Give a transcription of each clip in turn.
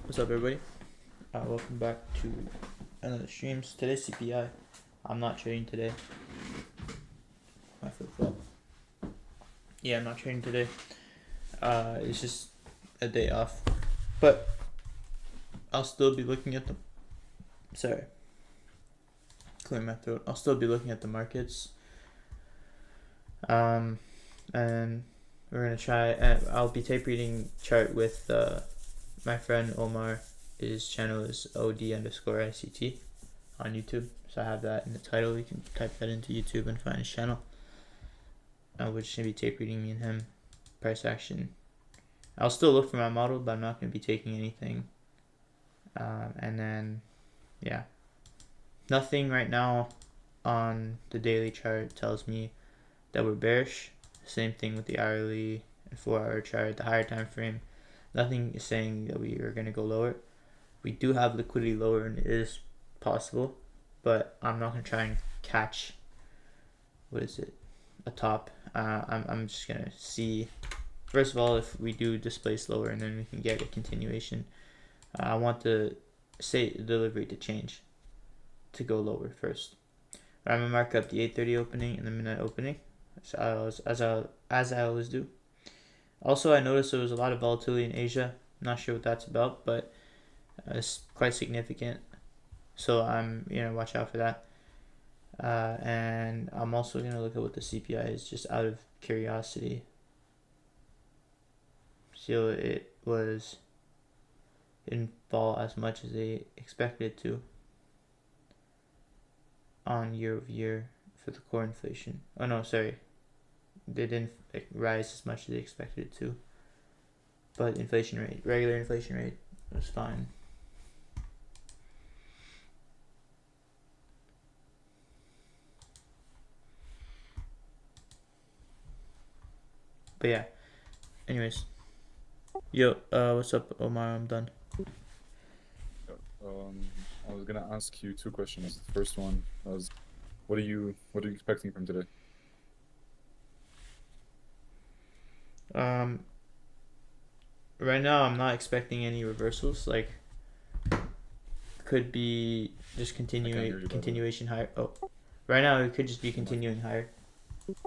What's up, everybody? Welcome back to another streams. Today's CPI. I'm not trading today. My flip flop. Yeah, I'm not trading today. It's just a day off, but I'll still be looking at the. Sorry, clearing my throat. I'll still be looking at the markets. And we're gonna try. I'll be tape reading chart with my friend Omar. His channel is od_ICT on YouTube. So I have that in the title. You can type that into YouTube and find his channel. We're just gonna be tape reading me and him. Price action. I'll still look for my model, but I'm not gonna be taking anything. And then, yeah, nothing right now on the daily chart tells me that we're bearish. Same thing with the hourly and 4-hour chart, the higher time frame. Nothing is saying that we are gonna go lower. We do have liquidity lower, and it is possible, but I'm not gonna try and catch. What is it? A top. I'm just gonna see. First of all, if we do displace lower, and then we can get a continuation. I want the delivery to change, to go lower first. I'm gonna mark up the 8:30 opening and the midnight opening, so as I always do. Also, I noticed there was a lot of volatility in Asia. I'm not sure what that's about, but it's quite significant. So I'm watch out for that. And I'm also gonna look at what the CPI is, just out of curiosity. So didn't fall as much as they expected it to on year over year for the core inflation. Oh no, sorry, they didn't rise as much as they expected it to. But regular inflation rate was fine. But yeah, anyways, yo, what's up, Omar? I'm done. I was gonna ask you two questions. The first one was, what are you expecting from today? Right now I'm not expecting any reversals. Like, could be just continuation higher. Oh, right now it could just be continuing higher.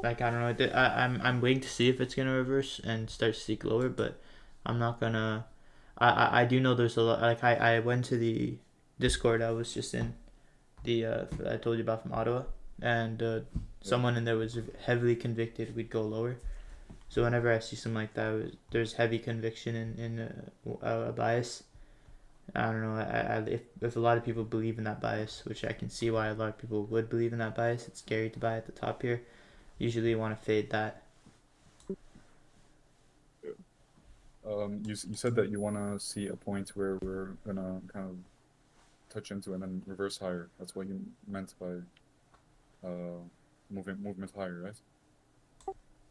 Like, I don't know. I'm waiting to see if it's gonna reverse and start to seek lower, but I'm not gonna. I do know there's a lot. Like, I went to the Discord I was just in, the I told you about from Ottawa, and someone in there was heavily convicted we'd go lower. So whenever I see something like that, there's heavy conviction in a bias. I don't know. If a lot of people believe in that bias, which I can see why a lot of people would believe in that bias, it's scary to buy at the top here. Usually you want to fade that. You said that you wanna see a point where we're gonna kind of touch into and then reverse higher. That's what you meant by movement higher, right?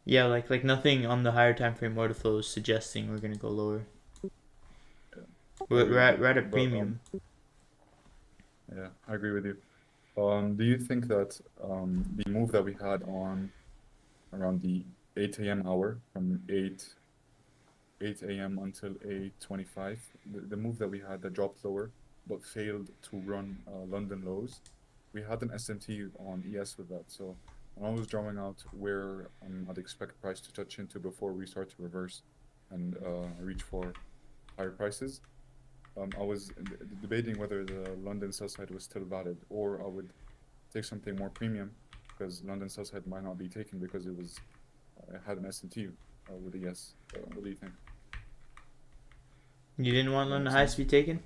Yeah, like nothing on the higher time frame order flow is suggesting we're gonna go lower. Yeah, We're at a premium. yeah, I agree with you. Do you think that the move that we had on around the 8 a.m. hour, from 8 a.m. until 8:25, the move that we had that dropped lower but failed to run London lows, we had an SMT on ES with that. So when I was drawing out where I'd expect price to touch into before we start to reverse and reach for higher prices, I was debating whether the London sell side was still valid, or I would take something more premium, because London sell side might not be taken because it had an SMT with a yes. What do you think? You didn't want London highs to be taken?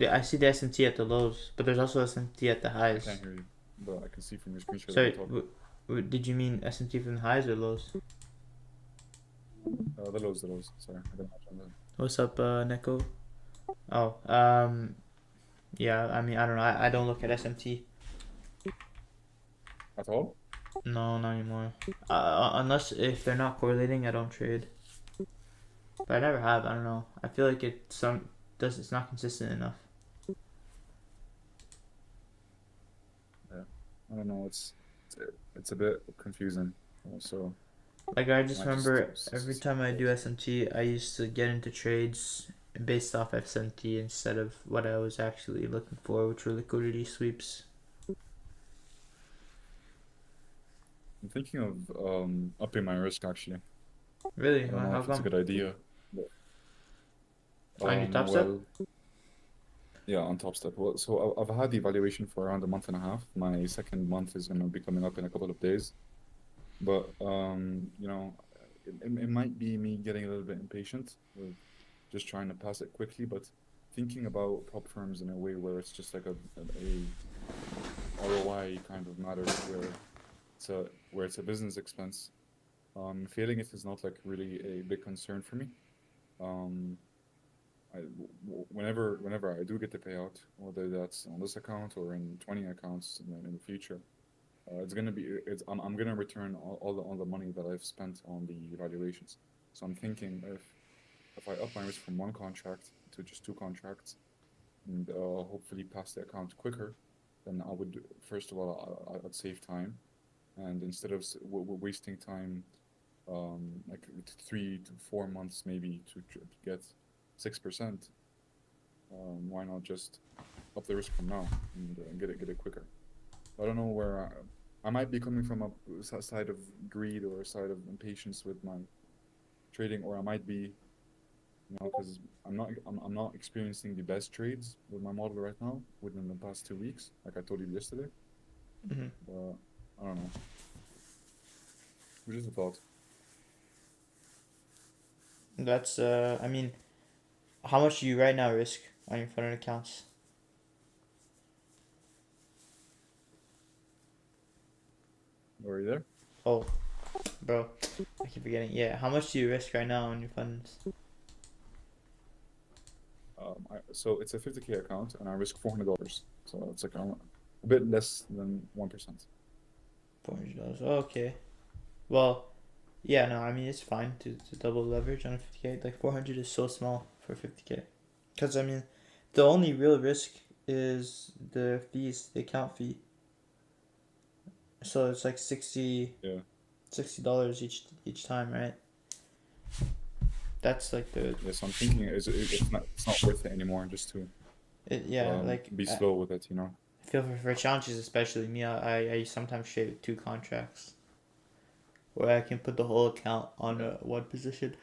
I see the SMT at the lows, but there's also SMT at the highs. I can't hear you, but I can see from your screenshot. Sorry, did you mean SMT from the highs or lows? The lows. Sorry, I didn't mention that. What's up, Neko? Oh, yeah. I mean, I don't know. I don't look at SMT. At all? No, not anymore. Unless if they're not correlating, I don't trade. But I never have. I don't know. I feel like it's not consistent enough. Yeah, I don't know. It's a bit confusing. Also, Like I just I just remember every time I do SMT, I used to get into trades based off SMT instead of what I was actually looking for, which were liquidity sweeps. I'm thinking of upping my risk actually. Really? I don't know How if it's a come? good idea. But, On your top step? well, yeah, on Top Step. Well, so I've had the evaluation for around a month and a half. My second month is going to be coming up in a couple of days. But you know, it might be me getting a little bit impatient with just trying to pass it quickly, but thinking about prop firms in a way where it's just like a ROI kind of matter where it's a business expense. Failing it is not like really a big concern for me. Um, whenever I do get the payout, whether that's on this account or in 20 accounts in the future, I'm gonna return all the money that I've spent on the evaluations. So I'm thinking if I up my risk from one contract to just two contracts and hopefully pass the account quicker, then I would first of all I'd save time, and instead of wasting time like 3 to 4 months maybe to get 6%, why not just up the risk from now and get it quicker? I don't know where I might be coming from a side of greed or a side of impatience with my trading, or I might be, because I'm not experiencing the best trades with my model right now within the past 2 weeks, like I told you yesterday. Mm-hmm. But I don't know. Which is a thought. That's I mean, how much do you right now risk on your funded accounts? Are you there? Oh, bro, I keep forgetting. Yeah, how much do you risk right now on your funds? So it's a 50K account, and I risk $400. So it's like a bit less than 1%. $400. Oh, okay. Well, yeah, no, I mean it's fine to double leverage on a 50K. Like 400 is so small for 50K. Because I mean, the only real risk is the fees, the account fee. So it's like 60 Yeah. $60 each time, right? That's like the Yeah. So I'm thinking it's not worth it anymore just to yeah, like be slow with it, I feel for challenges, especially me. I sometimes trade with two contracts where I can put the whole account on Yeah. one position.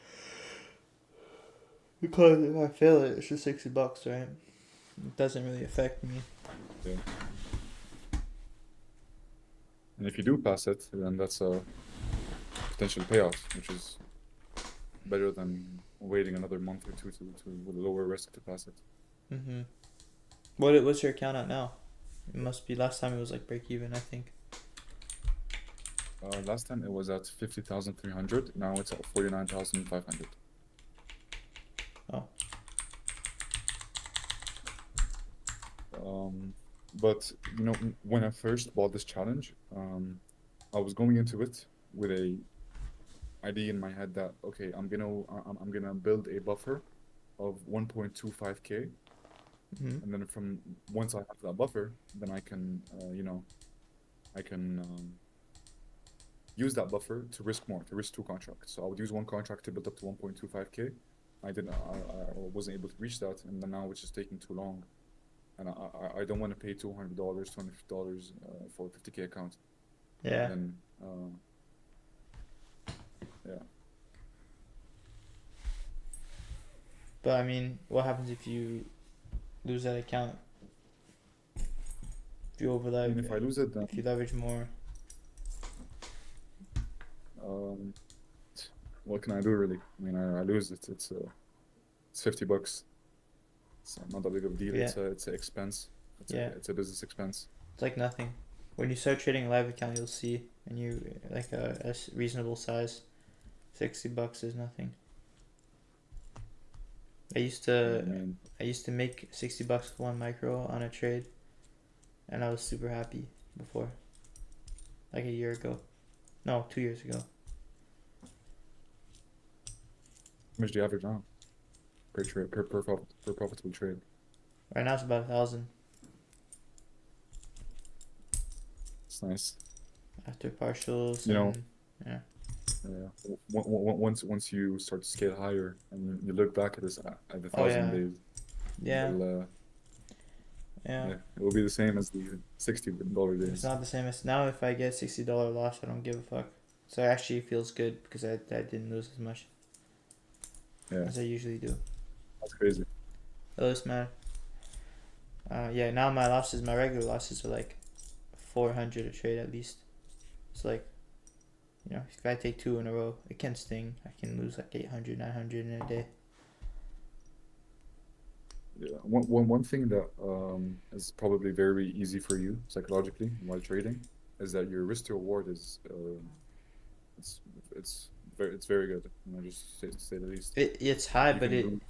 Because if I fail it, it's just $60, right? It doesn't really affect me. Yeah. And if you do pass it, then that's a potential payout, which is better than waiting another month or two to with a lower risk to pass it. Mm-hmm. What's your account at now? It must be last time it was like break even, I think. Last time it was at 50,300. Now it's at 49,500. Oh. But when I first bought this challenge, I was going into it with a idea in my head that okay, I'm gonna build a buffer of 1.25K, Mm-hmm. and then from once I have that buffer, then I can use that buffer to risk more, to risk two contracts. So I would use one contract to build up to 1.25K. I wasn't able to reach that, and then now it's just taking too long, and I don't want to pay $250 for a 50K account. Yeah. Then yeah. But I mean, what happens if you lose that account? If you over I mean, if I lose it, then if you leverage more. what can I do really? I mean, I lose it. It's $50. It's not that big of a deal. Yeah. It's an expense. Yeah. It's a business expense. It's like nothing. When you start trading a live account, you'll see, and you like a reasonable size, $60 is nothing. I used Yeah, to I used to make $60 with one micro on a trade, and I was super happy before. Like a year ago, no, 2 years ago. how much do you average now per trade per profitable trade? Right now it's about 1,000 It's nice. after partials You know, and yeah. Once you start to scale higher and you look back at this at the Oh 1,000 yeah, days, yeah, well, yeah. it will be the same as the $60 It's days. not the same as now. If I get $60 loss, I don't give a fuck. So it actually feels good because I didn't lose as much Yeah, as I usually do. that's crazy. Lowest man. Yeah. Now my losses, my regular losses are like 400 a trade at least. It's like, if I take two in a row, it can sting. I can lose like 800, 900 in a day. Yeah, one thing that is probably very easy for you psychologically while trading is that your risk to reward is it's it's very good. Just to say the least. It's high, You but can it lose.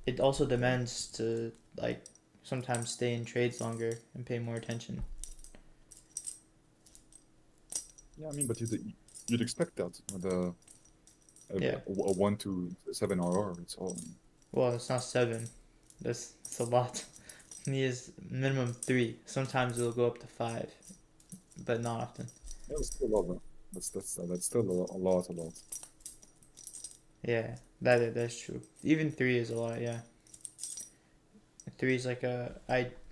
it also Yeah, demands to like sometimes stay in trades longer and pay more attention. yeah. I mean, but you'd expect that with Yeah. a 1 to 7 RR. It's all. Well, it's not seven. That's a lot. He is minimum three. Sometimes it'll go up to five, but not often. Yeah, it's still a lot, though. That's still a lot, a lot. Yeah, that's true. Even three is a lot. Yeah, three is like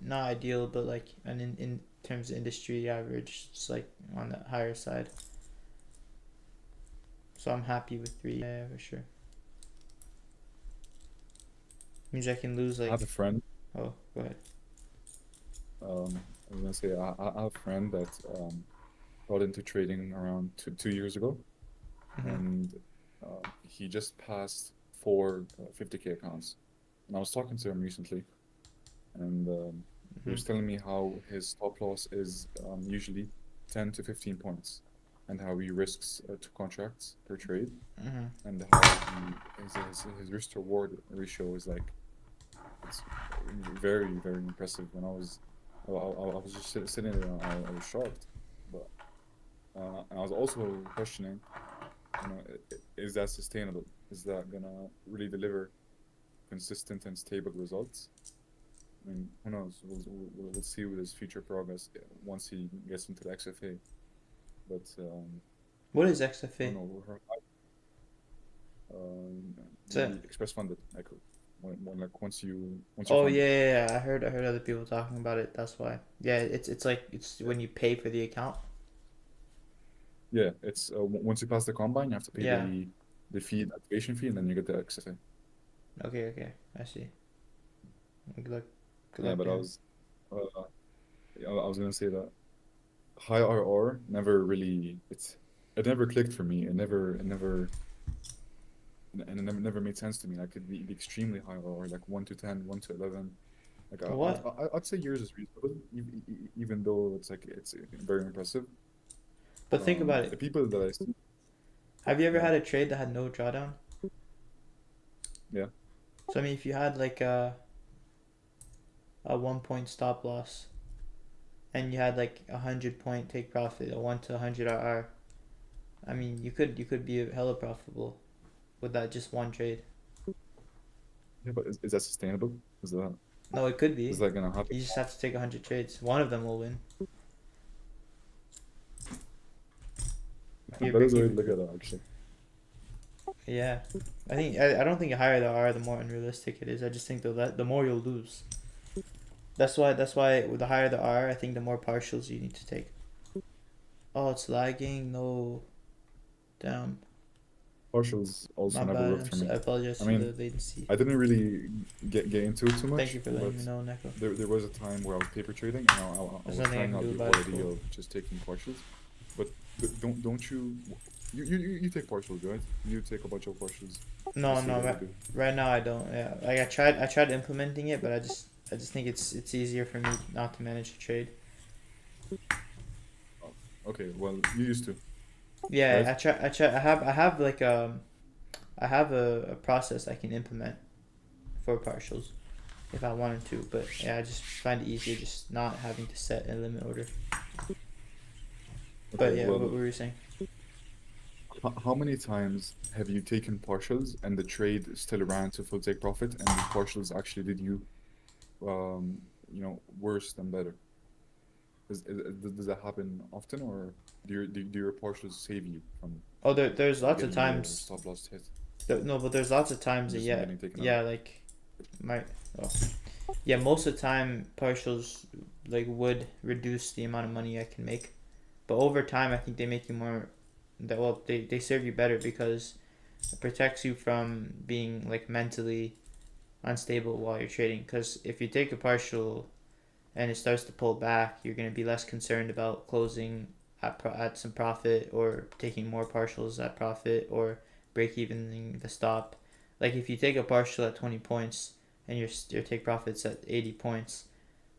not ideal, but like an in terms of industry average, it's like on the higher side. So I'm happy with three. Yeah, for sure. Means I can lose I have like. a friend. Oh, go ahead. I was gonna say I have a friend that got into trading around 2 years ago, Mhm. and he just passed four 50K accounts. And I was talking to him recently, and he Mhm. was telling me how his stop loss is usually 10 to 15 points, and how he risks 2 contracts per trade, Mhm. and how his risk to reward ratio is like it's very very impressive. When I was just sitting there, I was shocked, but and I was also questioning, is that sustainable? Is that gonna really deliver consistent and stable results? I mean, who knows? We'll see with his future progress once he gets into the XFA. But What is I don't XFA? know. Um, So. the express funded, like like once you're Oh funded. yeah, yeah, yeah. I heard other people talking about it. That's why. Yeah, it's like it's Yeah, when you pay for the account. yeah. It's once you pass the combine, you have to pay Yeah. the fee, the activation fee, and then you get the XFA. Okay, okay. I see. Good luck. Good Yeah, luck but to him. I was gonna say that high RR never really it never clicked for me. It never made sense to me. Like the extremely high RR, like 1 to 10, 1 to 11. Like What? I'd say yours is reasonable, even though it's very impressive. But think about The it. people that I see, Have you ever yeah, had a trade that had no drawdown? yeah, So I mean, if you had like a 1 point stop loss and you had like 100 point take profit, a 1 to 100 RR. I mean, you could be hella profitable with that just one trade. yeah. But is that sustainable? Is that No, it could is be. that gonna happen? You just have to take 100 trades. One of them will win. If you That is a way if to look at it, actually. Yeah, I don't think the higher the R, the more unrealistic it is. I just think the more you'll lose. That's why with the higher the R, I think the more partials you need to take. Oh, it's lagging. No, damn, Partials also my never bad. worked for me. I apologize I for the mean, latency. I didn't really get into it too Thank much, you for letting but me know, Neko. there was a time where I was paper trading, and I There's was nothing I trying can out do the about whole it, idea bro. of just taking partials. But don't you take partials, right? You take a bunch of partials. I No, see no, that you do. right now I don't. Yeah, like I tried implementing it, but I just think it's easier for me not to manage a trade. Oh, okay, well, you used to, Yeah, right? I have like I have a process I can implement for partials if I wanted to, but yeah, I just find it easier just not having to set a limit order. Okay, But yeah, well, what were you saying? how many times have you taken partials and the trade still ran to full take profit, and the partials actually did you, worse than better? Does that happen often, or do your partials save you Oh, there's lots of getting your times. stop loss hit No, but there's lots of times and that just yeah, getting taken out? yeah, like my, oh, yeah, most of the time partials like would reduce the amount of money I can make, but over time I think they make you more. That well, they serve you better because it protects you from being like mentally unstable while you're trading. Because if you take a partial and it starts to pull back, you're going to be less concerned about closing at some profit or taking more partials at profit or break evening the stop. Like if you take a partial at 20 points and your take profits at 80 points,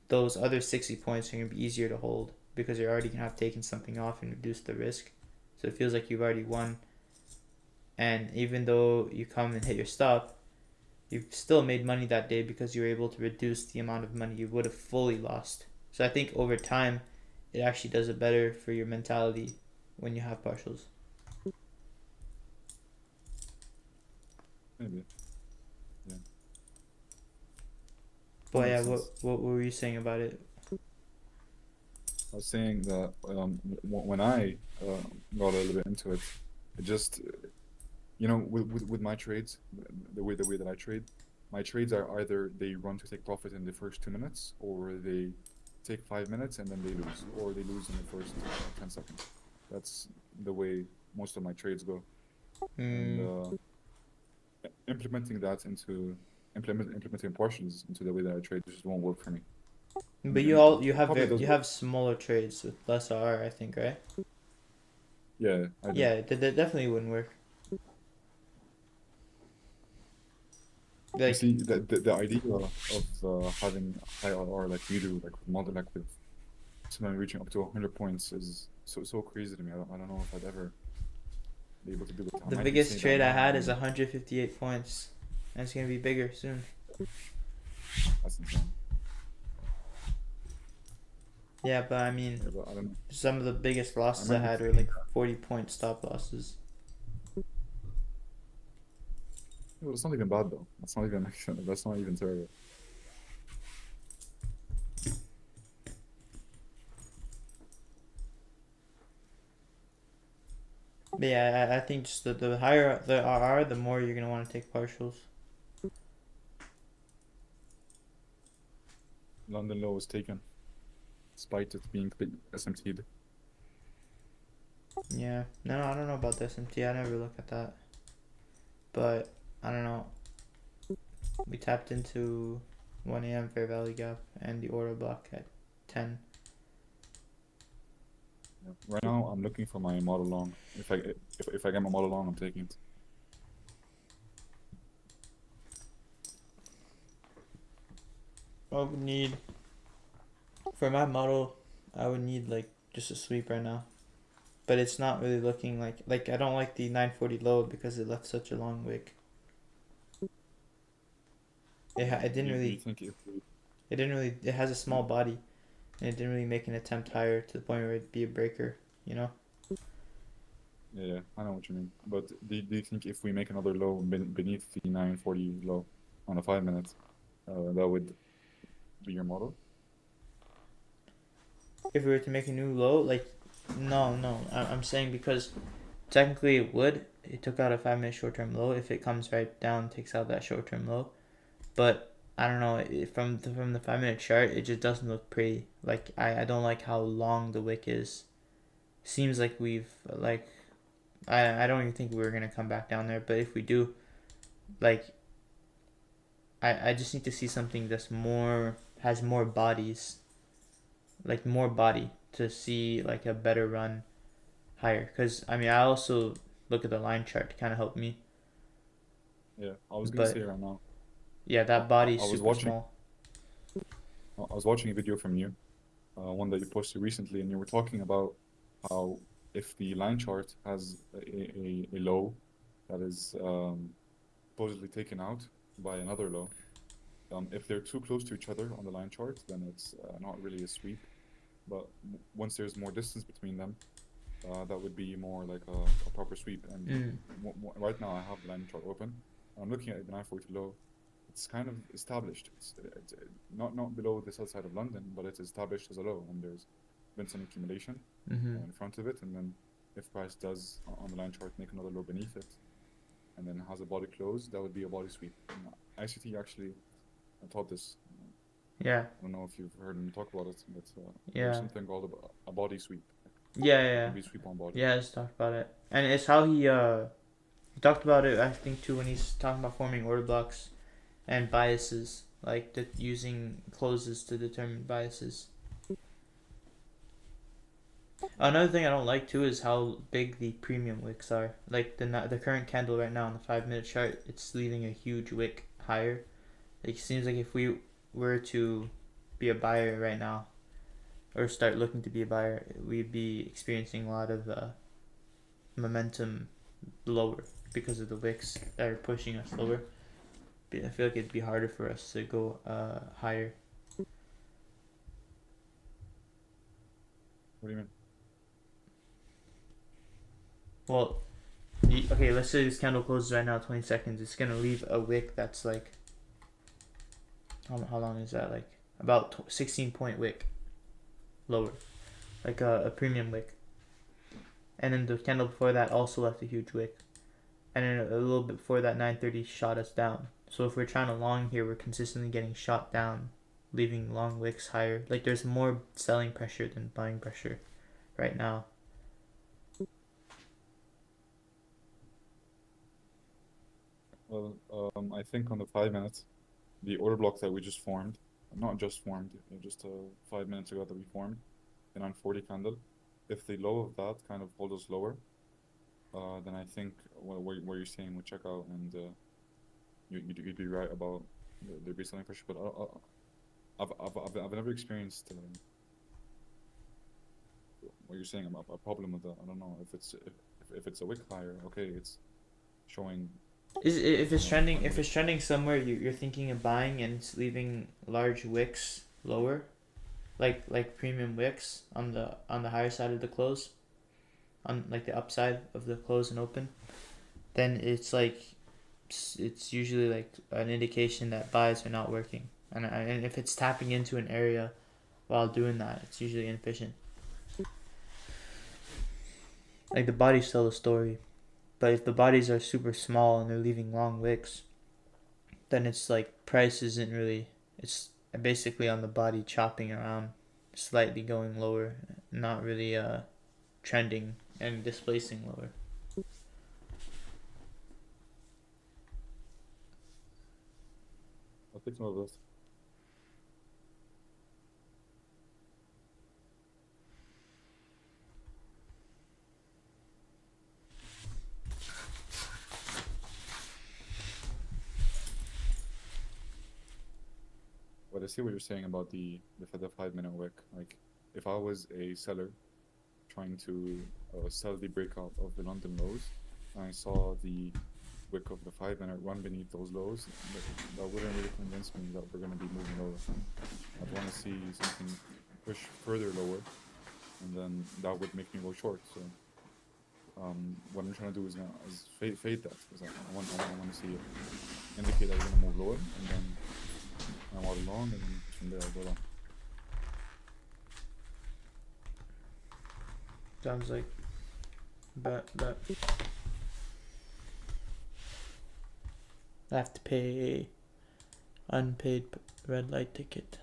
those other 60 points are going to be easier to hold because you're already going to have taken something off and reduced the risk. So it feels like you've already won. And even though you come and hit your stop, you've still made money that day because you were able to reduce the amount of money you would have fully lost. So I think over time, it actually does it better for your mentality when you have partials. Maybe, yeah, that But makes yeah, sense. what were you saying about it? I was saying that when I got a little bit into it, it just with my trades, the way that I trade, my trades are either they run to take profit in the first 2 minutes, or they take 5 minutes and then they lose, or they lose in the first 10 seconds. That's the way most of my trades go, and Mm, implementing that into implementing partials into the way that I trade just won't work for me. but And you it have probably does you work. have smaller trades with less R, I think, right? Yeah, I do. Yeah, that definitely wouldn't work. You Like see, the idea of having high RR like you do, like with model, like with someone reaching up to 100 points is so crazy to me. I don't know if I'd ever be able to do it. I the might be biggest saying that trade I now, had is and 158 points, and it's gonna be bigger soon. that's insane. Yeah, but I mean, Yeah, but I don't know. some of the biggest I losses I might be had were saying like that. 40-point stop losses. Well, it's not even bad though. That's not even that's not even terrible. But yeah, I think just the higher the RR, the more you're gonna want to take partials. London low was taken, despite it being SMT'd. Yeah, no, I don't know about the SMT. I never look at that, but I don't know. We tapped into 1 a.m. fair value gap and the order block at 10. Yeah. Right now, I'm looking for my model long. If I get my model long, I'm taking it. I would need for my model. I would need like just a sweep right now, but it's not really looking like I don't like the 940 low because it left such a long wick. It didn't Do you really think if we it has a small body and it didn't really make an attempt higher to the point where it'd be a breaker, you know? Yeah, I know what you mean. But do you think if we make another low beneath the 940 low on a 5 minute, that would be your model? If we were to make a new low, like, no, I'm saying because technically it would. It took out a 5 minute short term low. If it comes right down, takes out that short term low. But I don't know. From the 5 minute chart, it just doesn't look pretty. Like I don't like how long the wick is. Seems like we've like I don't even think we were gonna come back down there. But if we do, like I just need to see something that's more has more bodies, like more body to see like a better run higher. Cause I mean I also look at the line chart to kind of help me. Yeah, I was gonna say But right now. yeah, I, that I, body is I was super watching small. I was watching a video from you, one that you posted recently, and you were talking about how if the line chart has a low that is supposedly taken out by another low, if they're too close to each other on the line chart, then it's not really a sweep. But once there's more distance between them, that would be more like a proper sweep. And Mm. right now, I have the line chart open. I'm looking at the 940 low. It's kind of established. It's not below the south side of London, but it's established as a low. And there's Vincent accumulation Mm-hmm. in front of it, and then if price does on the line chart make another low beneath it, and then has a body close, that would be a body sweep. And ICT actually taught this. Yeah. I don't know if you've heard him talk about it, but Yeah. there's something called a body sweep. Yeah. Maybe sweep on body. Yeah, let's talk about it. And it's how he talked about it, I think, too, when he's talking about forming order blocks and biases, like using closes to determine biases. Another thing I don't like too is how big the premium wicks are. Like the current candle right now on the 5 minute chart, it's leaving a huge wick higher. It seems like if we were to be a buyer right now, or start looking to be a buyer, we'd be experiencing a lot of momentum lower because of the wicks that are pushing us lower. I feel like it'd be harder for us to go higher. What do you mean? Well, okay, let's say this candle closes right now, 20 seconds. It's gonna leave a wick that's like, how long is that? Like about 16-point wick lower, like a premium wick. And then the candle before that also left a huge wick. And then a little bit before that, 9:30 shot us down. So if we're trying to long here, we're consistently getting shot down, leaving long wicks higher. Like there's more selling pressure than buying pressure right now. Well, I think on the 5 minutes, the order block that we just formed, not just formed, just 5 minutes ago that we formed, the 940 candle, if the low of that kind of holds us lower, then I think what you're saying would check out, and you'd be right about there be selling pressure. But I've never experienced what you're saying about a problem with that. I don't know if it's a wick higher. Okay, it's showing. If it's trending somewhere, you're thinking of buying and it's leaving large wicks lower, like premium wicks on the higher side of the close, on like the upside of the close and open, then it's usually like an indication that buys are not working, and if it's tapping into an area while doing that, it's usually inefficient. Like the bodies tell the story. But if the bodies are super small and they're leaving long wicks, then it's like price isn't really, it's basically on the body chopping around, slightly going lower, not really trending and displacing lower. I'll take note of this. But I see what you're saying about the 5 minute wick. Like, if I was a seller trying to sell the breakout of the London lows, and I saw the wick of the 5 minute run beneath those lows, that wouldn't really convince me that we're going to be moving lower. I'd want to see something push further lower, and then that would make me go short. So what I'm trying to do is fade that, because I want to see it indicate that we're going to move lower, and then I want it long, and then from there I'll go down. Sounds like, but I have to pay a unpaid red light ticket.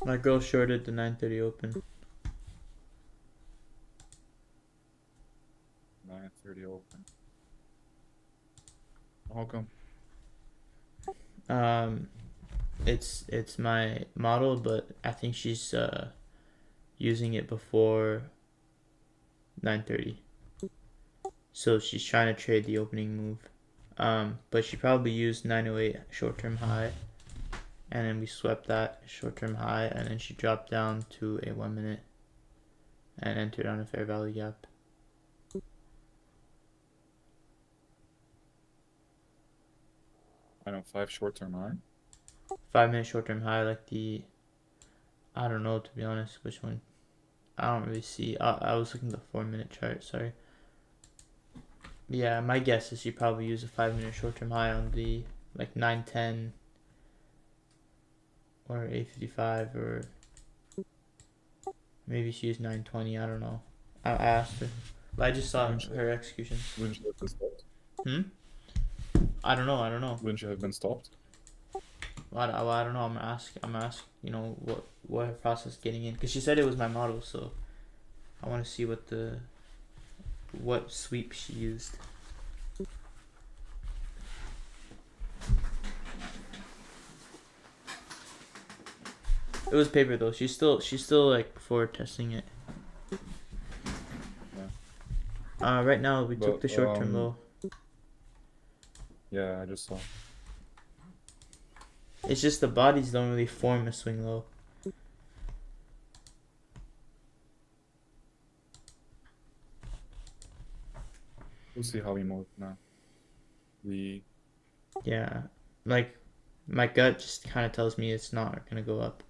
My girl shorted the 9:30 open. 9:30 open. How come? It's my model, but I think she's using it before 9:30. So she's trying to trade the opening move. But she probably used 908 short-term high, and then we swept that short-term high, and then she dropped down to a 1 minute and entered on a fair value gap. I know 5 short-term high. 5 minute short-term high, like I don't know, to be honest, which one. I don't really see. I was looking at the 4 minute chart, sorry. Yeah, my guess is she probably used a 5 minute short-term high on the like 9:10 or 8:55, or maybe she used 9:20. I don't know. I asked her, but I just saw her execution. Wouldn't you have been stopped? I don't know. Wouldn't you have been stopped? Well, I don't know. I'm gonna ask. You know what her process getting in, because she said it was my model, so I want to see what sweep she used. It was paper though. She's still like forward testing it. Yeah. Right now we took the short term low. Yeah, I just saw. It's just the bodies don't really form a swing low. We'll see how we move now. Yeah, like my gut just kind of tells me it's not gonna go up.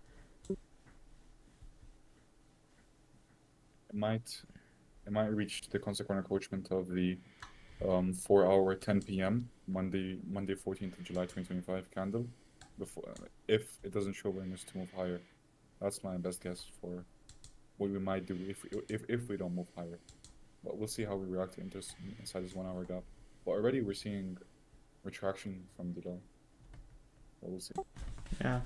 It might reach the consequent encroachment of the 4-hour 10 p.m. Monday 14th of July 2025 candle before, if it doesn't show willingness to move higher. That's my best guess for what we might do if we don't move higher. But we'll see how we react inside this 1 hour gap. But already we're seeing retraction from the low. But we'll see. Yeah.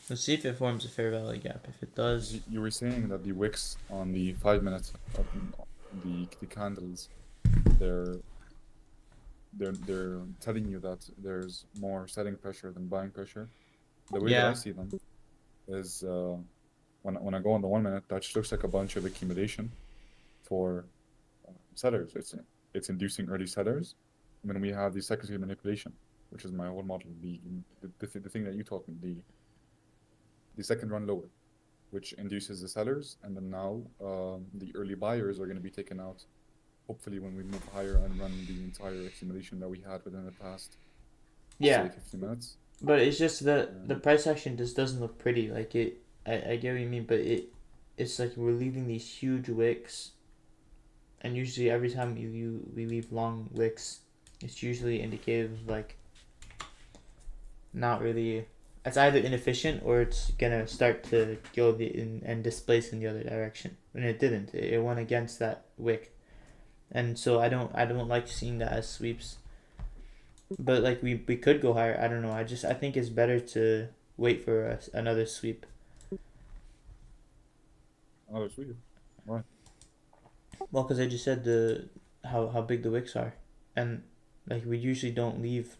Let's see if it forms a fair value gap. If it does, you were saying that the wicks on the 5 minutes of the candles, they're telling you that there's more selling pressure than buying pressure. The way that I see them is when I go on the 1 minute, that just looks like a bunch of accumulation for sellers. It's inducing early sellers, and then we have the secondary manipulation, which is my whole model. The thing that you taught me, the second run lower, which induces the sellers, and then now the early buyers are going to be taken out, hopefully when we move higher and run the entire accumulation that we had within the past, say, 15 minutes. But it's just that the price action just doesn't look pretty. Like I get what you mean, but it's like we're leaving these huge wicks, and usually every time we leave long wicks, it's usually indicative of like not really. It's either inefficient or it's gonna start to go and displace in the other direction. And it didn't. It went against that wick, and so I don't like seeing that as sweeps. But like we could go higher. I don't know. I think it's better to wait for another sweep. Another sweep. Why? Well, because I just said how big the wicks are, and like we usually don't leave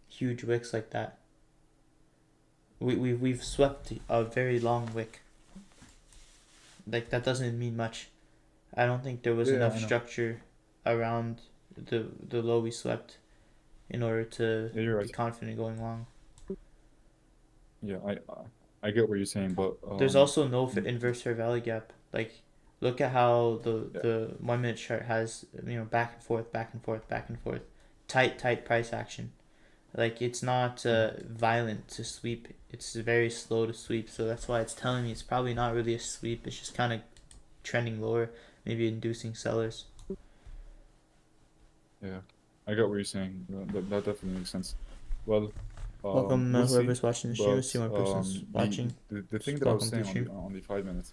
huge wicks like that. We've swept a very long wick. Like that doesn't mean much. I don't think there was enough structure around the low we swept in order to be confident going long. Yeah, I get what you're saying, but there's also no inverse fair value gap. Like look at how the 1 minute chart has, back and forth, tight price action. Like it's not violent to sweep. It's very slow to sweep. So that's why it's telling me it's probably not really a sweep. It's just kind of trending lower, maybe inducing sellers. Yeah, I get what you're saying. That definitely makes sense. Well, welcome whoever's watching the stream. Let's see one person's watching. The thing that I was saying on the 5 minutes,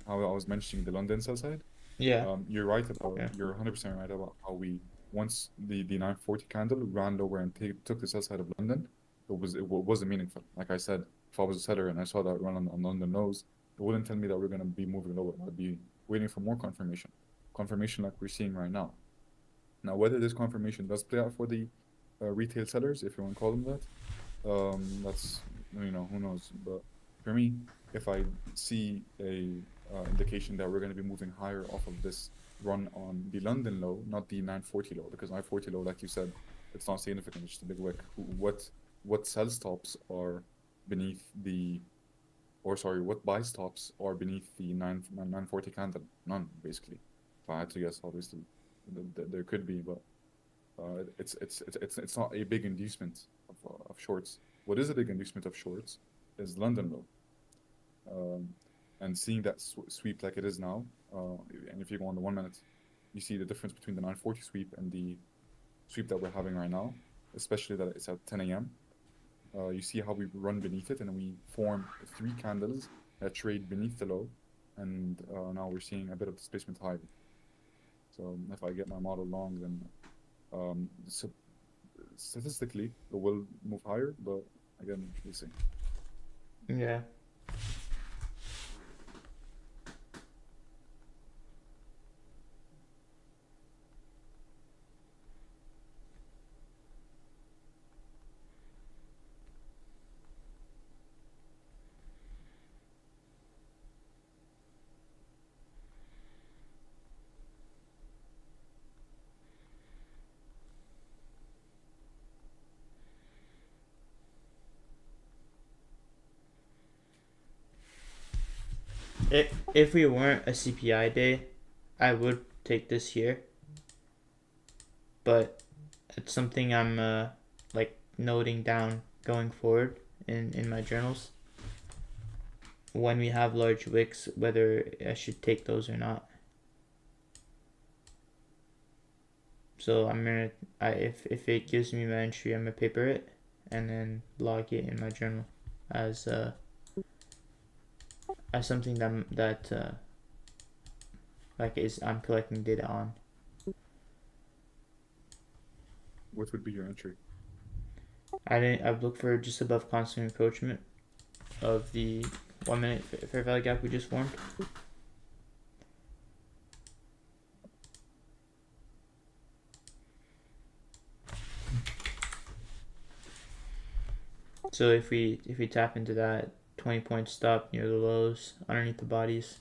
how I was mentioning the London sell side. Yeah. You're right about. Yeah. You're 100% right about how we once the 940 candle ran lower and took the sell side of London, wasn't meaningful. Like I said, if I was a seller and I saw that run on London nose, it wouldn't tell me that we're gonna be moving lower. I'd be waiting for more confirmation like we're seeing right now. Now, whether this confirmation does play out for the retail sellers, if you want to call them that, that's, who knows. But for me, if I see a indication that we're going to be moving higher off of this run on the London low, not the 940 low, because 940 low, like you said, it's not significant, it's just a big wick. What sell stops are beneath what buy stops are beneath the 940 candle? None, basically. If I had to guess, obviously, there could be, but it's not a big inducement of shorts. What is a big inducement of shorts is London low. And seeing that sweep like it is now, and if you go on the 1 minute, you see the difference between the 940 sweep and the sweep that we're having right now, especially that it's at 10 a.m. You see how we run beneath it, and we form 3 candles that trade beneath the low, and now we're seeing a bit of displacement high. So if I get my model long, then statistically it will move higher, but again, we'll see. Yeah. If we weren't a CPI day, I would take this here. But it's something I'm like noting down going forward in my journals. When we have large wicks, whether I should take those or not. So if it gives me my entry, I'm gonna paper it and then log it in my journal as something that I'm collecting data on. What would be your entry? I've looked for just above constant encroachment of the 1 minute fair value gap we just formed. So if we tap into that 20-point stop near the lows underneath the bodies,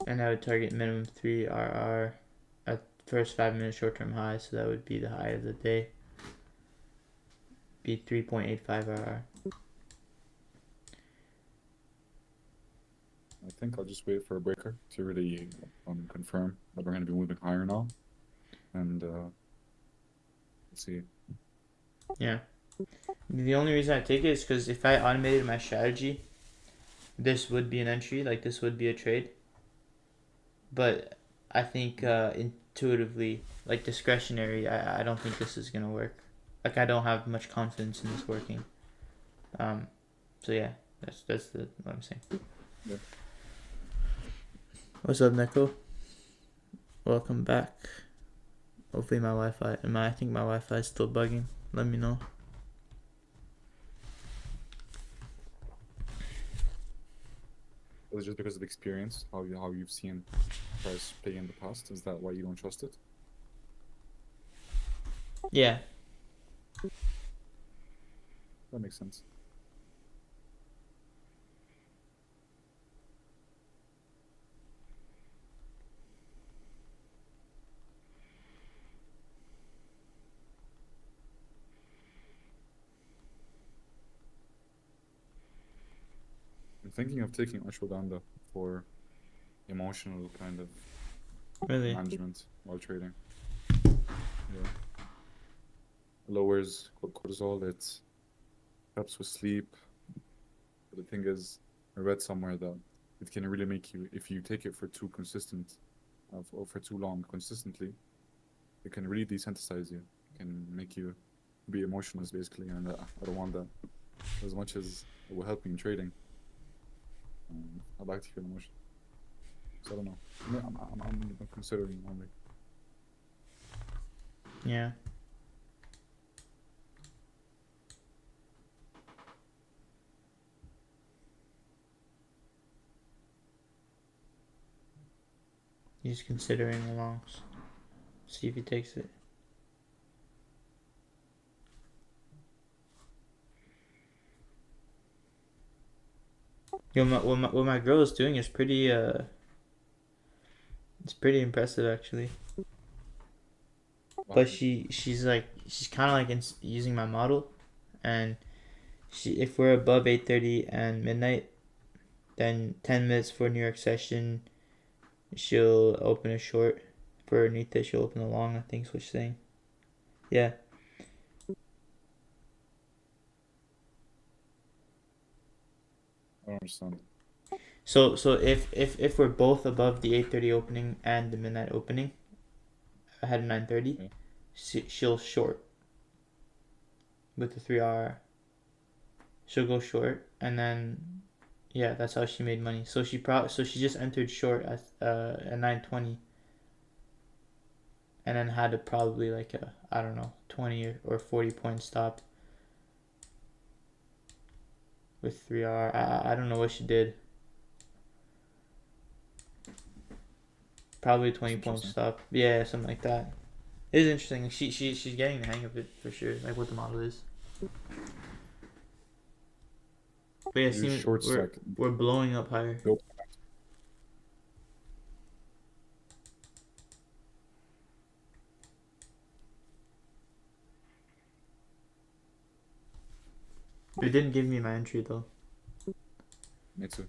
and I would target minimum 3 RR at first 5 minute short term high, so that would be the high of the day. Be 3.85 RR. I think I'll just wait for a breaker to really confirm that we're going to be moving higher now, and let's see. Yeah. The only reason I take it is because if I automated my strategy, this would be an entry, like this would be a trade. But I think intuitively, like discretionary, I don't think this is gonna work. Like I don't have much confidence in this working. So yeah, that's what I'm saying. Yeah. What's up, Neko? Welcome back. Hopefully my Wi-Fi, I think my Wi-Fi is still bugging. Let me know. Is it just because of experience, how you've seen price play in the past? Is that why you don't trust it? Yeah. That makes sense. I'm thinking of taking ashwagandha for emotional kind of Really? management while trading. Yeah. Lowers cortisol, it helps with sleep. But the thing is, I read somewhere that it can really make you, if you take it for too consistent, or for too long consistently, it can really desensitize you. It can make you be emotionless, basically, and I don't want that. As much as it will help me in trading, I'd like to feel emotional. So I don't know. I'm considering only. Yeah. He's considering the longs. See if he takes it. Yo, what my girl is doing is pretty it's pretty impressive actually. But she's kind of like using my model, and if we're above 8:30 and midnight, then 10 minutes for New York session, she'll open a short. For Anita, she'll open a long. I think is what she's saying. Yeah. I don't understand. So if we're both above the 8:30 opening and the midnight opening, ahead of 9:30, Yeah. she'll short with the 3 hour. She'll go short, and then yeah, that's how she made money. So she just entered short at 9:20, and then had a probably like a, I don't know, 20 or 40 point stop with 3 hour. I don't know what she did. Probably 20 point stop. Yeah, something like that. It is interesting. She's getting the hang of it for sure. Like what the model is. But yeah, see, we're blowing up higher. Nope. It didn't give me my entry though. Me too.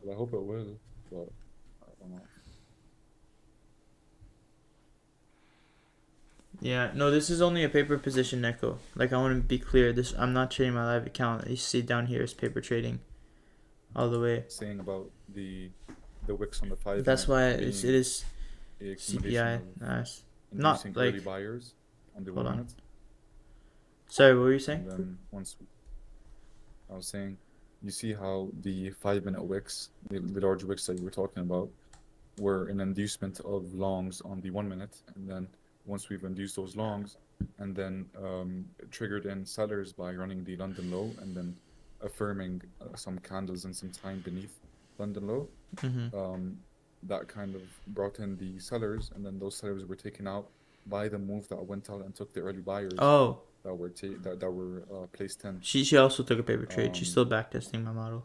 Well, I hope it will, but I don't know. Yeah, no, this is only a paper position, Neko. Like, I want to be clear. I'm not trading my live account. You see down here is paper trading, all the way. Saying about the wicks on the 5 That's why it is CPI. Nice. Not like early buyers on the 1 hold on. minute. Sorry, what were you saying? And then I was saying, you see how the 5-minute wicks, the large wicks that you were talking about, were an inducement of longs on the 1 minute, and then once we've induced those longs, and then triggered in sellers by running the London low, and then affirming some candles and some time beneath London low, that kind of brought in the sellers, and then those sellers were taken out by the move that went out and took the early buyers. Oh. That were placed in. She also took a paper trade. She's still backtesting my model.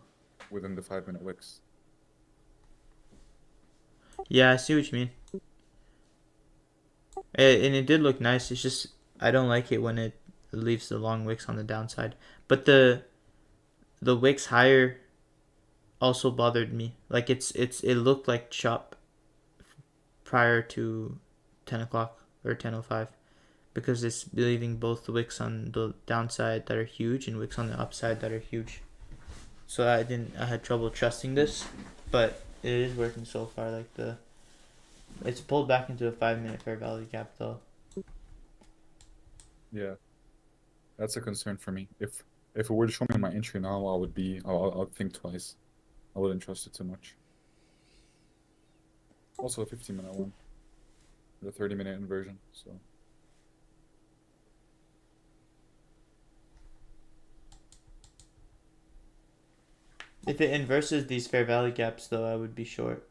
Within the 5-minute wicks. Yeah, I see what you mean. And it did look nice. It's just I don't like it when it leaves the long wicks on the downside. But the wicks higher also bothered me. Like it looked like chop prior to 10 o'clock or 10:05. Because it's leaving both the wicks on the downside that are huge and wicks on the upside that are huge. So I had trouble trusting this, but it is working so far. Like it's pulled back into a 5-minute fair value gap though. Yeah, that's a concern for me. If it were to show me my entry now, I'll think twice. I wouldn't trust it too much. Also a 15-minute one, the 30-minute inversion. So. If it inverses these fair value gaps, though, I would be short.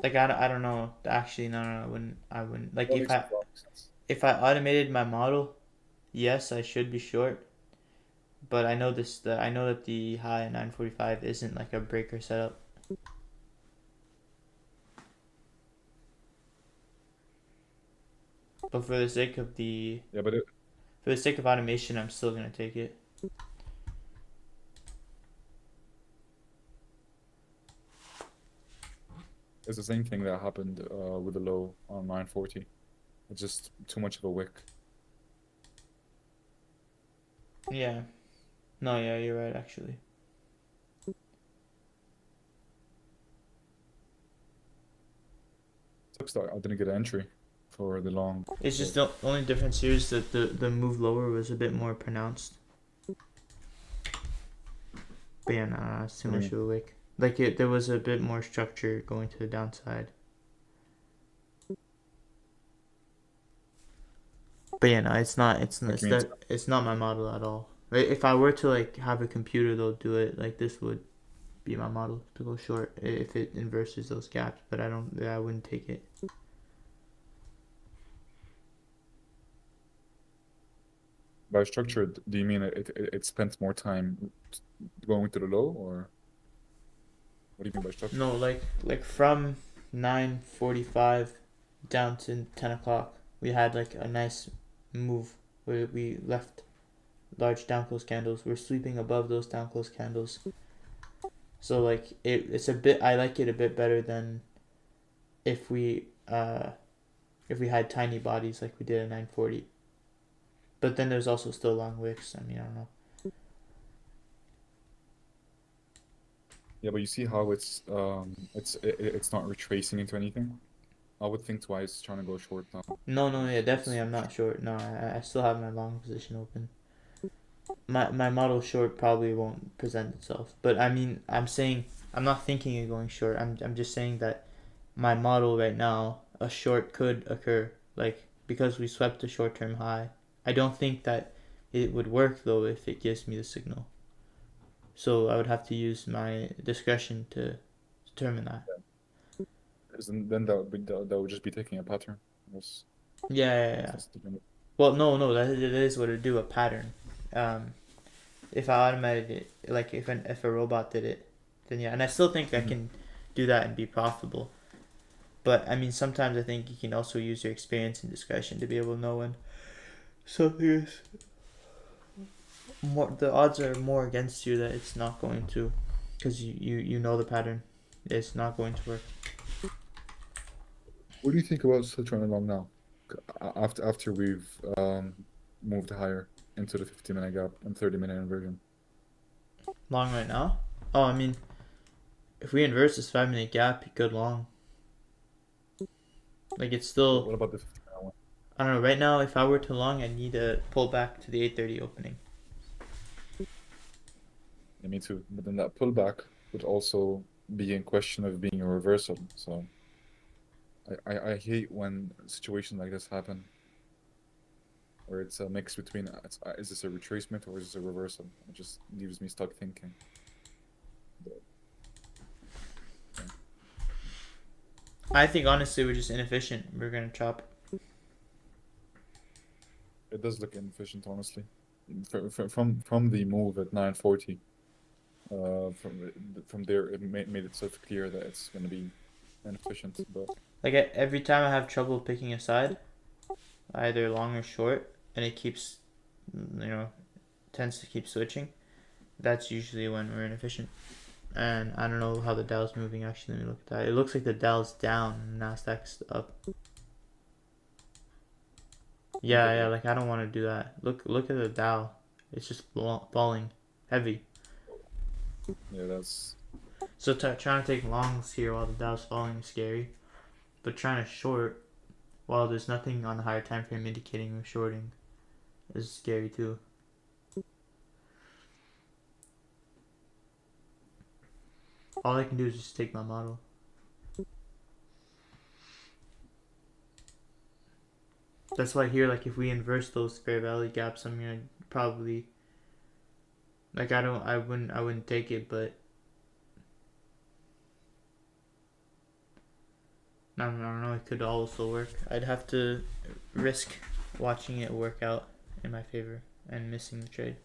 Like I don't know. Actually, no, I wouldn't. Like if I automated my model, yes, I should be short. But I know that the high 945 isn't like a breaker setup. But for the sake of for the sake of automation, I'm still gonna take it. It's the same thing that happened with the low on 940. It's just too much of a wick. Yeah. No, yeah, you're right, actually. looks like I didn't get an entry for the long. It's just the only difference here is that the move lower was a bit more pronounced. But yeah, nah, it's too What do you much of a wick. Like there was a bit more structure going to the downside. But yeah, no, it's not. It's not my model at all. Like, if I were to like have a computer, they'll do it. Like this would be my model to go short if it inverses those gaps. But I don't. I wouldn't take it. By structured, do you mean it spent more time going to the low, or what do you mean by structured? No, like from 9:45 down to 10 o'clock, we had like a nice move where we left large down close candles. We're sweeping above those down close candles. So like it's a bit. I like it a bit better than if we had tiny bodies like we did at 9:40. But then there's also still long wicks. I mean, I don't know. Yeah, but you see how it's not retracing into anything. I would think twice trying to go short now. No, yeah, definitely I'm not short. No, I still have my long position open. My model short probably won't present itself. But I mean, I'm saying I'm not thinking of going short. I'm just saying that my model right now, a short could occur. Like because we swept the short term high. I don't think that it would work though if it gives me the signal. So I would have to use my discretion to determine that. Then that would just be taking a pattern. Yeah. Well, no, that is what it would do, a pattern. If I automated it, like if a robot did it, then yeah. And I still think I can do that and be profitable. But I mean, sometimes I think you can also use your experience and discretion to be able to know when something is more. The odds are more against you that it's not going to, because you know the pattern. It's not going to work. What do you think about still trying along now? After we've moved higher into the 50-minute gap and 30-minute inversion. Long right now? Oh, I mean, if we inverse this 5-minute gap, good long. Like it's still. What about the 50-minute one? I don't know. Right now, if I were to long, I'd need to pull back to the 8:30 opening. Yeah, me too. But then that pullback would also be in question of being a reversal. So I hate when situations like this happen, where it's a mix between is this a retracement or is this a reversal? It just leaves me stuck thinking. But, yeah. I think honestly we're just inefficient. We're gonna chop. It does look inefficient, honestly. From the move at 9:40, from there it made itself clear that it's gonna be inefficient. But Like every time I have trouble picking a side, either long or short, and it keeps, tends to keep switching. That's usually when we're inefficient. And I don't know how the Dow's moving. Actually, let me look at that. It looks like the Dow's down and Nasdaq's up. Yeah. Like I don't want to do that. Look at the Dow. It's just falling heavy. yeah, that's. So trying to take longs here while the Dow's falling is scary, but trying to short while there's nothing on the higher time frame indicating we're shorting is scary too. All I can do is just take my model. That's why here, like if we inverse those fair value gaps, I'm gonna probably, like I wouldn't take it, but I don't know, it could also work. I'd have to risk watching it work out in my favor and missing the trade.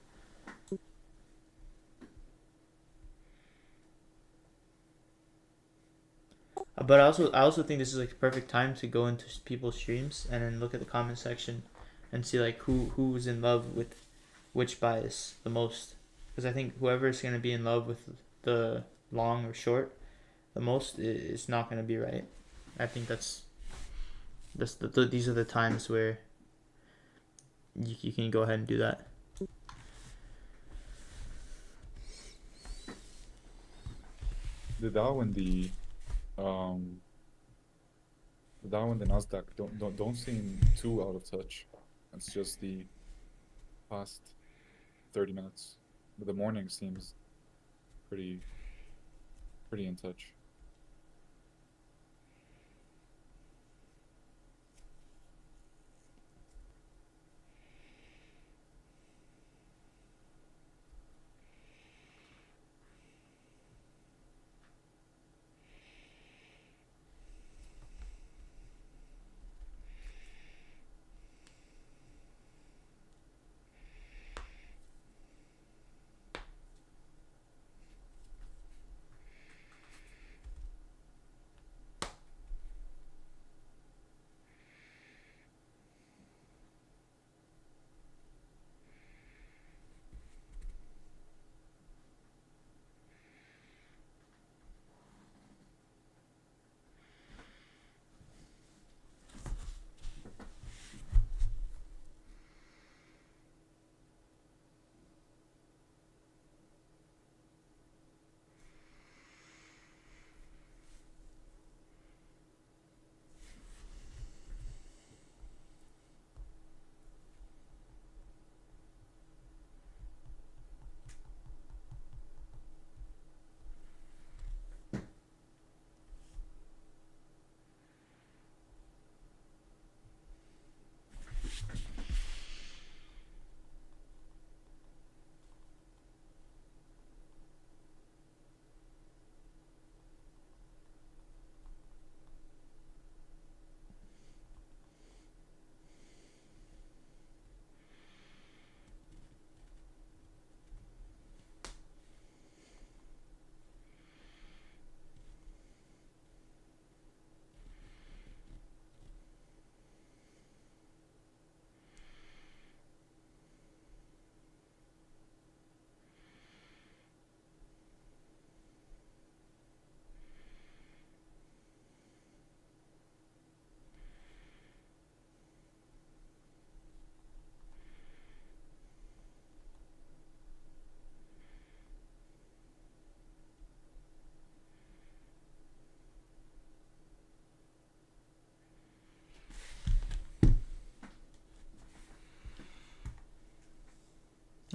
But I also think this is like a perfect time to go into people's streams and then look at the comment section and see like who's in love with which bias the most, because I think whoever is going to be in love with the long or short the most is not going to be right. I think these are the times where you can go ahead and do that. The Dow and the The Dow and the Nasdaq don't seem too out of touch. It's just the past 30 minutes. But the morning seems pretty in touch.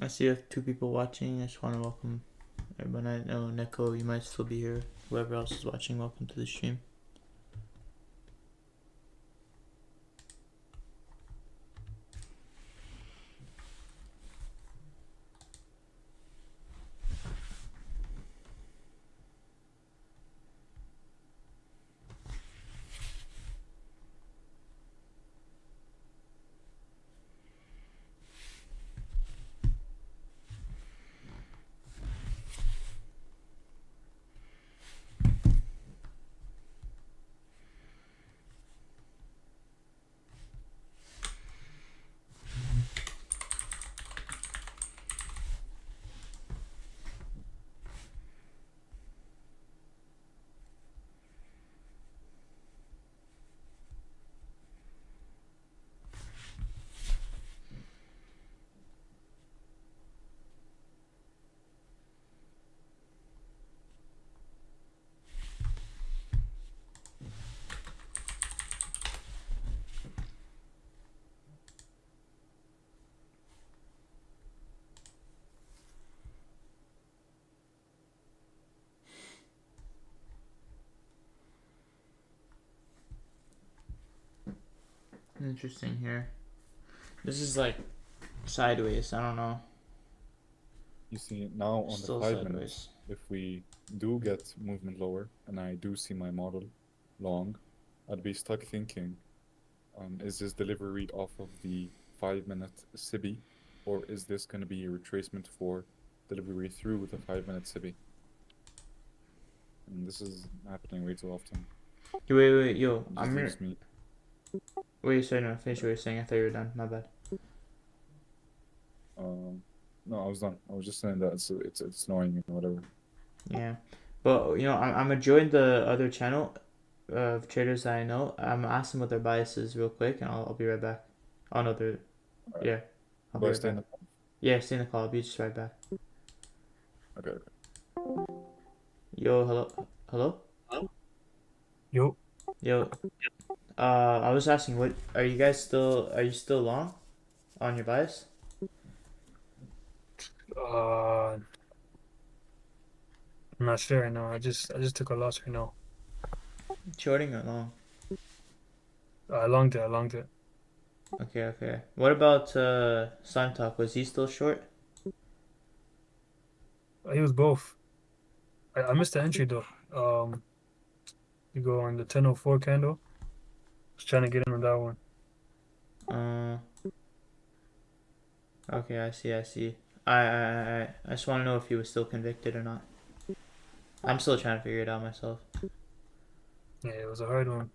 I see you have 2 people watching. I just want to welcome everyone. I know Neko, you might still be here. Whoever else is watching, welcome to the stream. Interesting here. This is like sideways. I don't know. You see now on Still the 5 sideways. minutes, if we do get movement lower and I do see my model long, I'd be stuck thinking, is this delivery off of the 5-minute SIBI, or is this going to be a retracement for delivery through the 5-minute SIBI? And this is happening way too often. Wait, yo, It just leaves me. Wait, sorry, no, finish what you're saying. I thought you were done. My bad. No, I was done. I was just saying that it's annoying and whatever. Yeah, but you know, I'm gonna join the other channel of traders that I know. I'm gonna ask them what their bias is real quick, and I'll be right back. Oh no, they're Alright. yeah. I'll be But right stay in back. the Yeah, stay in the call. I'll be just right back. Okay. Yo, hello. Yo. I was asking, what are you guys still? Are you still long on your bias? I'm not sure right now. I just took a loss right now. Shorting or long? I longed it. I longed it. Okay, okay. What about Slime Talk? Was he still short? He was both. I missed the entry though. You go on the 1004 candle. Was trying to get in on that one. Uh, okay, I see, I see. I just want to know if he was still convicted or not. I'm still trying to figure it out myself. Yeah, it was a hard one.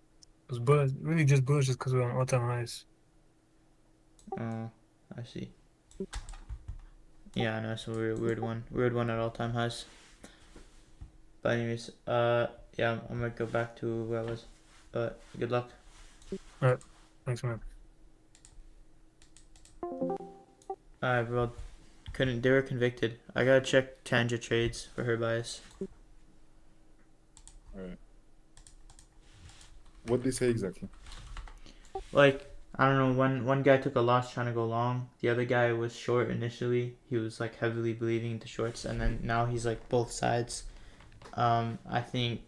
It was bullish, really just bullish just because we were on all-time highs. Uh, I see. Yeah, I know it's a weird one at all time highs. But anyways, yeah, I'm gonna go back to where I was. But good luck. All right, thanks, man. Alright, bro. Couldn't. They were convicted. I gotta check Tanja Trades for her bias. All right. What did they say exactly? Like, I don't know. One guy took a loss trying to go long. The other guy was short initially. He was like heavily believing the shorts, and then now he's like both sides. I think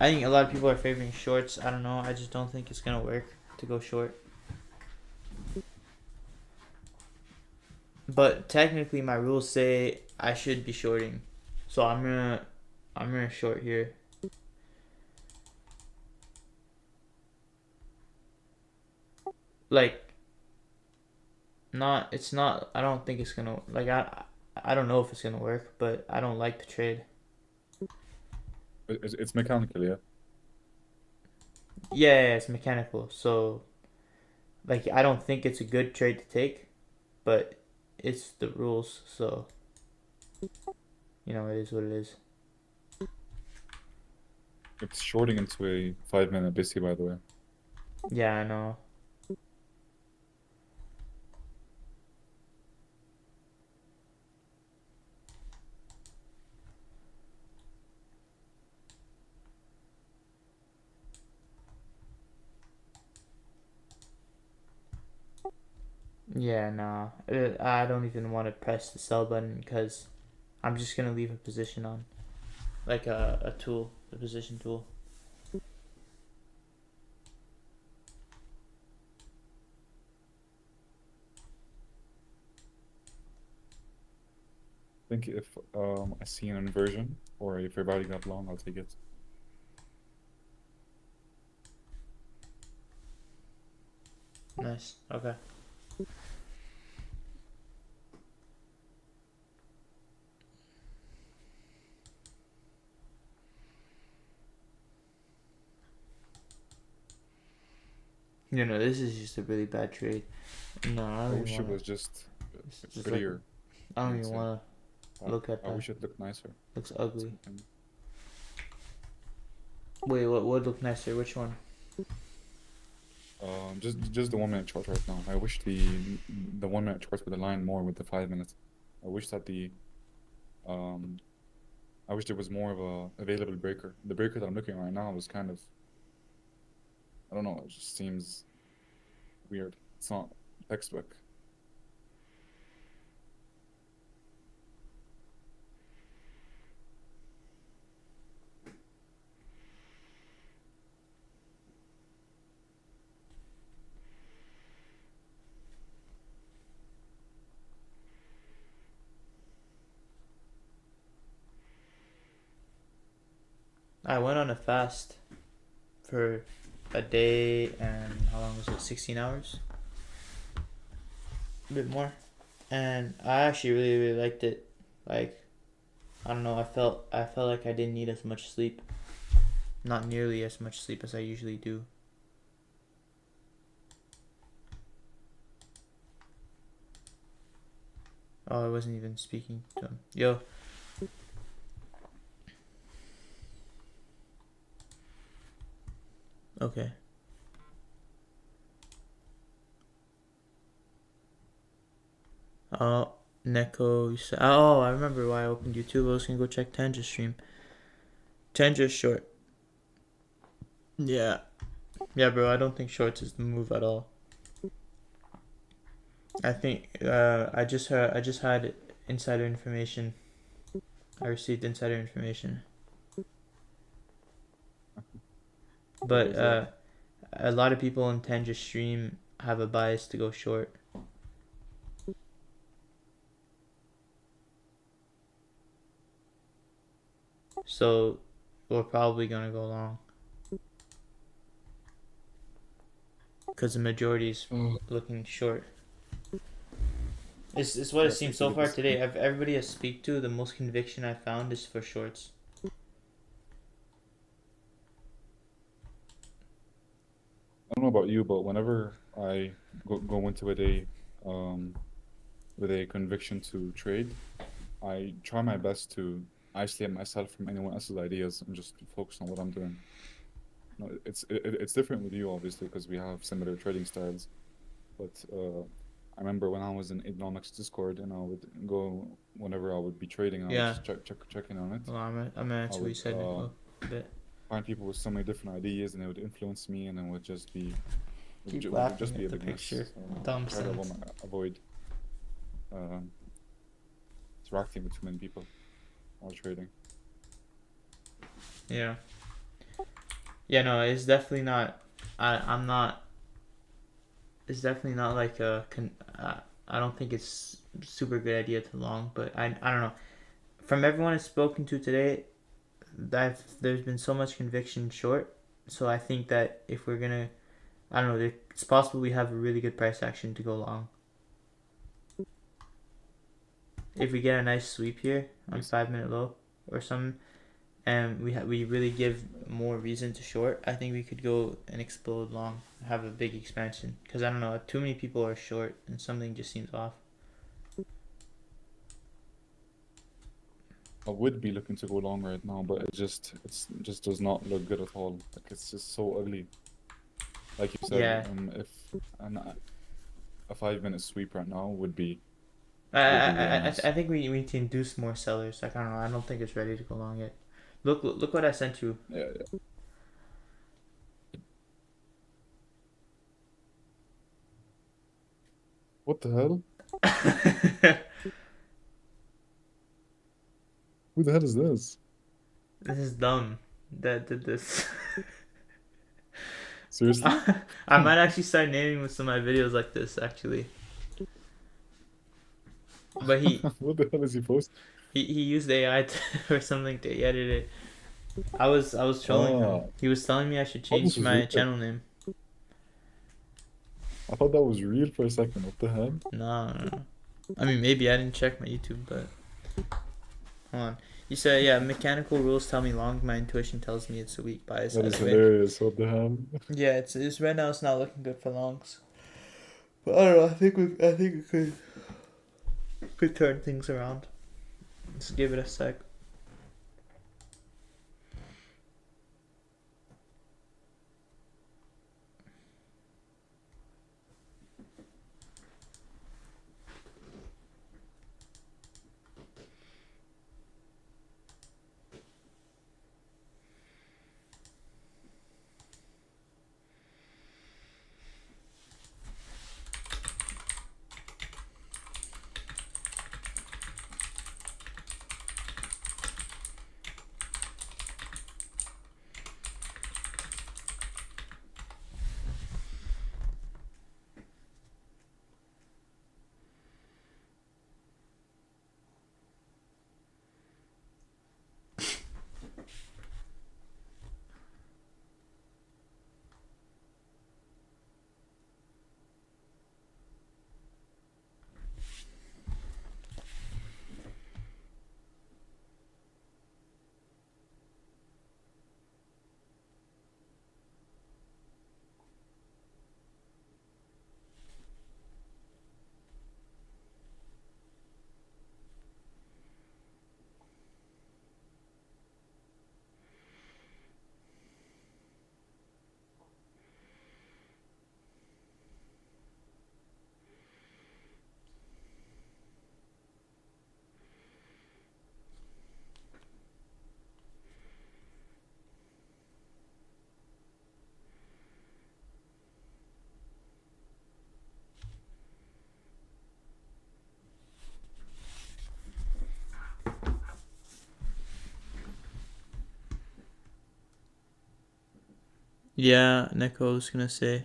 a lot of people are favoring shorts. I don't know. I just don't think it's gonna work to go short. But technically, my rules say I should be shorting, so I'm gonna short here. Like, not it's not. I don't think it's gonna like I don't know if it's gonna work, but I don't like the trade. It's mechanical, yeah. Yeah, it's mechanical. So like I don't think it's a good trade to take, but it's the rules. So it is what it is. It's shorting into a 5-minute BC, by the way. Yeah, I know. Yeah, nah. I don't even want to press the sell button because I'm just gonna leave a position on, like a tool, a position tool. I think if I see an inversion or if your body got long, I'll take it. Nice. Okay. This is just a really bad trade. No, I I don't even wish it wanna. was just It's just like prettier, I I don't would even say. wanna look at I that. wish it looked nicer. Looks ugly. Something. Wait, what would look nicer? Which one? Just the 1 minute chart right now. I wish the 1 minute charts would align more with the 5 minutes. I wish that um I wish there was more of a available breaker. The breaker that I'm looking at right now is kind of, I don't know, it just seems weird. It's not textbook. I went on a fast for a day and how long was it? 16 hours? A bit more. And I actually really, really liked it. Like, I don't know, I felt like I didn't need as much sleep. Not nearly as much sleep as I usually do. Oh, I wasn't even speaking to him. Yo. Okay. Oh, Neko, you said. Oh, I remember why I opened YouTube. I was gonna go check Tanja's stream. Tanja's short. Yeah. Yeah, bro, I don't think shorts is the move at all. I think I just had insider information. I received insider information. What But was that? a lot of people in Tangent stream have a bias to go short. So we're probably gonna go long. Because the majority's looking short. It's what it That's seems so actually far the today. Everybody I speak to, the most conviction I found is for shorts. I don't know about you, but whenever I go into a day with a conviction to trade, I try my best to isolate myself from anyone else's ideas and just focus on what I'm doing. No, it's different with you, obviously, because we have similar trading styles. But I remember when I was in economics Discord and I would go whenever I would be trading, I would Yeah. just checking on it. Well, I'm gonna I answer what you would said in a bit. find people with so many different ideas, and it would influence me, and it would just be Keep would laughing just be at a the big picture. mess. So Dumb try to sense. avoid um, interacting with too many people while trading. Yeah. Yeah, no, it's definitely not. I'm not. It's definitely not like a. I don't think it's super good idea to long, but I don't know. From everyone I've spoken to today, there's been so much conviction short. So I think that if we're gonna, I don't know, it's possible we have a really good price action to go long. If we get a nice sweep here on Yes. 5 minute low or something, and we really give more reason to short, I think we could go and explode long, have a big expansion. Because I don't know, too many people are short and something just seems off. I would be looking to go long right now, but it just does not look good at all. Like it's just so ugly. Like you said, Yeah. if an, a 5 minute sweep right now would be really nice. I think we need to induce more sellers. Like I don't know, I don't think it's ready to go long yet. Look what I sent you. Yeah. What the hell? Who the hell is this? This is dumb. That did this. Seriously? I might actually start naming with some of my videos like this actually. But What the hell is he posting? he used AI or something to edit it. I was trolling him. Ah, He was telling me I should I thought this change was my real. channel name. I thought that was real for a second. What the hell? No. I mean, maybe I didn't check my YouTube, but hold on. You said, yeah, mechanical rules tell me long. My intuition tells me it's a weak bias That is either way. hilarious. What the hell? Yeah, it's right now. It's not looking good for longs. But I don't know. I think we could turn things around. Let's give it a sec. Yeah, Nico was gonna say,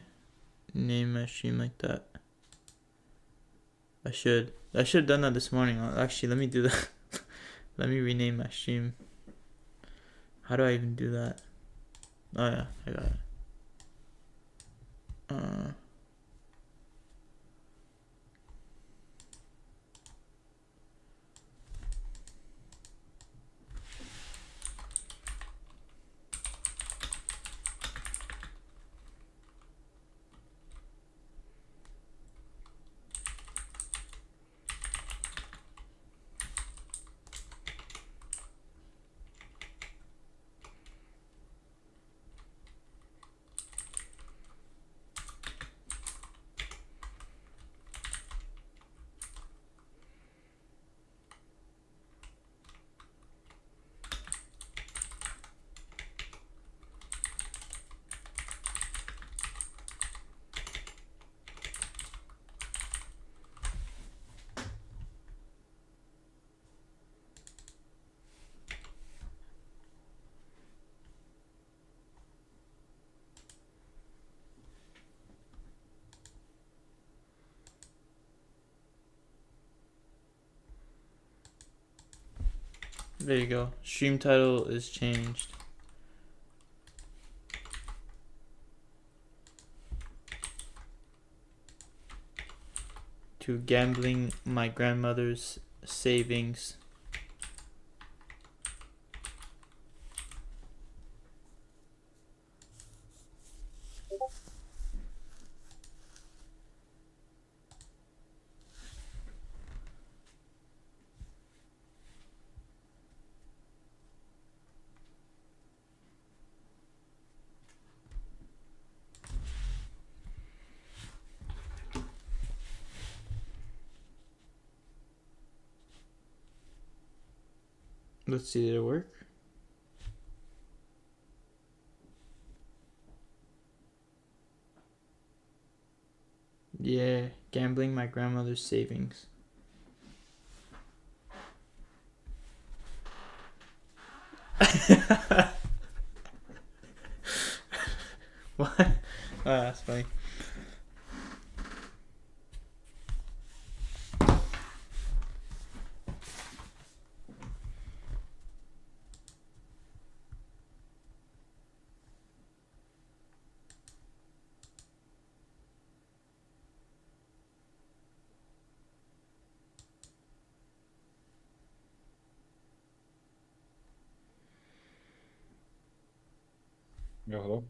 name my stream like that. I should have done that this morning. Actually, let me do that. Let me rename my stream. How do I even do that? Oh yeah, I got it. There you go. Stream title is changed to Gambling My Grandmother's Savings. Let's see, did it work? Yeah, Gambling My Grandmother's Savings. What? Oh, that's funny. Yeah, hello?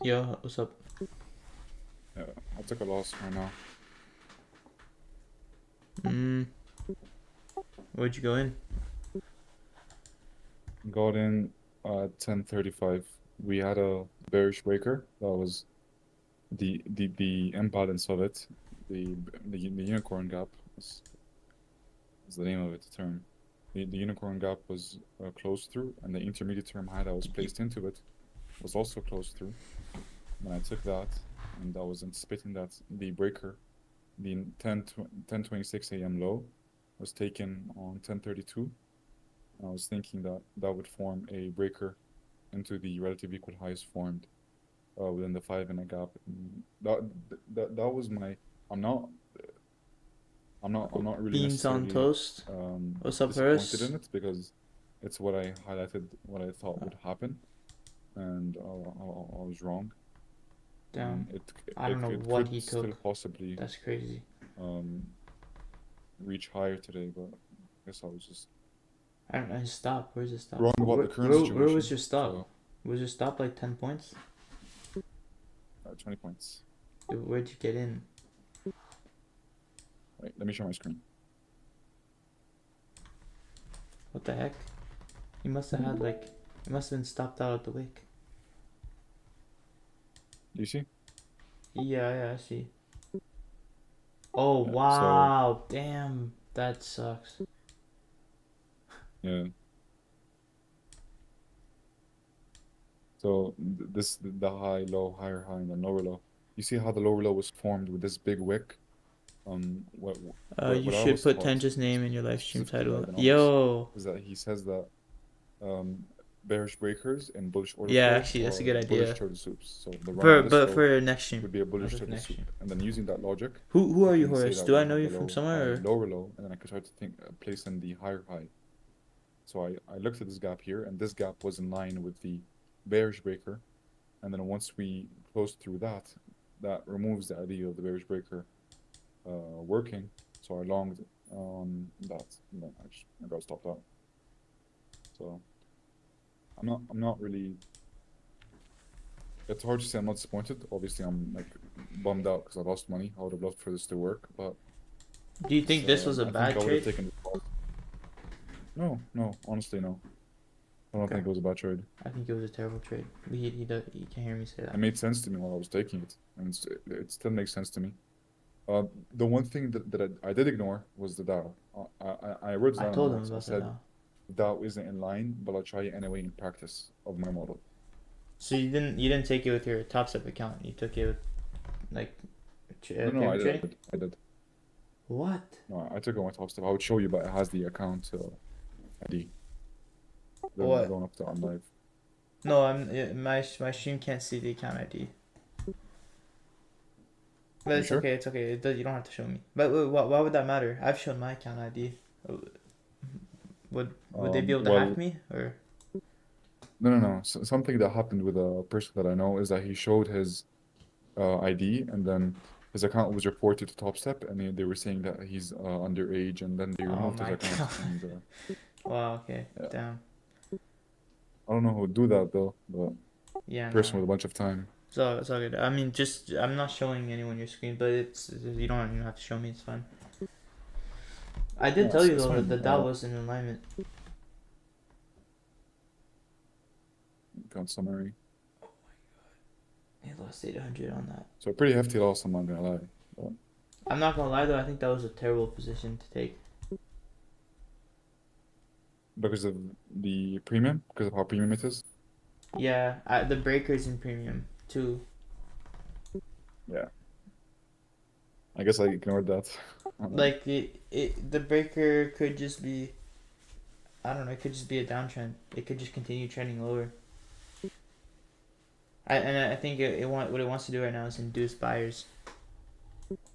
Yo, what's up? Yeah, I took a loss right now. Where'd you go in? Got in at 10:35. We had a bearish breaker. That was the imbalance of it. The unicorn gap is the name of it, the term. The unicorn gap was closed through, and the intermediate term high that was placed into it was also closed through. And I took that, and I was anticipating that the breaker, the 10:26 a.m. low, was taken on 10:32. I was thinking that that would form a breaker into the relative equal highs formed within the 5-minute gap. That was my. I'm not really Beans on necessarily toast. What's up, disappointed Harris? in it because it's what I highlighted, what I thought would happen, and I was wrong. Damn. It I don't know it what could he still took. possibly That's crazy. reach higher today, but I guess I was just I don't know. His stop. Where's his stop? wrong about the current situation. Where was your stop? So, Was your stop like 10 points? 20 points. Where'd you get in? Wait, let me share my screen. What the heck? He must have had like. He must have been stopped out at the wick. Do you see? Yeah, I see. Oh, Yeah, wow. Damn. That sucks. Yeah. So this the high, low, higher high, and then lower low. You see how the lower low was formed with this big wick? What You what I should was put taught, Tenja's name in your live stream specifically by title. Economics, Yo. is that he says that bearish breakers and bullish order Yeah, flows, actually, that's a or good bullish idea. turtle soups. So the run on this But low for next stream, would be a I was bullish looking turtle next soup, stream. and then using that logic, Who I are you, can say Horace? that Do we I know have you the from low somewhere? high, Or? lower low, and then I could start to think place in the higher high. So I looked at this gap here, and this gap was in line with the bearish breaker, and then once we close through that, that removes the idea of the bearish breaker working. So I longed on that, and then I got stopped out. So I'm not really. It's hard to say I'm not disappointed. Obviously, I'm like bummed out because I lost money. I would have loved for this to work, but Do you think this was a I bad think I would have trade? taken this loss. No, honestly, no. I don't Okay. think it was a bad trade. I think it was a terrible trade. He can't hear me say that. It made sense to me while I was taking it, and it still makes sense to me. The one thing that I did ignore was the Dow. I wrote it I down in told my him notes. I about that said now. Dow isn't in line, but I'll try it anyway in practice of my model. So you didn't take it with your Top Step account. You took it with like No, I trading. did. I did. What? No, I took it on my top step. I would show you, but it has the account ID. They're What? going up to on live. No, my stream can't see the account ID. But You it's sure? okay. It's okay. You don't have to show me. But why would that matter? I've shown my account ID. Would they be able to hack me or? No. So, something that happened with a person that I know is that he showed his ID, and then his account was reported to Top Step, and they were saying that he's underage, and then they Oh removed his my account. god! And, Wow. Okay. yeah. Damn. I don't know who would do that though, but Yeah. person No. with a bunch of time. It's all good. I mean, just I'm not showing anyone your screen, but you don't even have to show me. It's fine. I did No, tell you it's though fine. that Dow was in alignment. Account summary. He lost 800 on that. So a pretty hefty loss, I'm not gonna lie. But I'm not gonna lie though. I think that was a terrible position to take. because of the premium, because of how premium it is. Yeah, the breakers in premium too. Yeah. I guess I ignored that. Like the breaker could just be, I don't know. It could just be a downtrend. It could just continue trending lower. I think what it wants to do right now is induce buyers.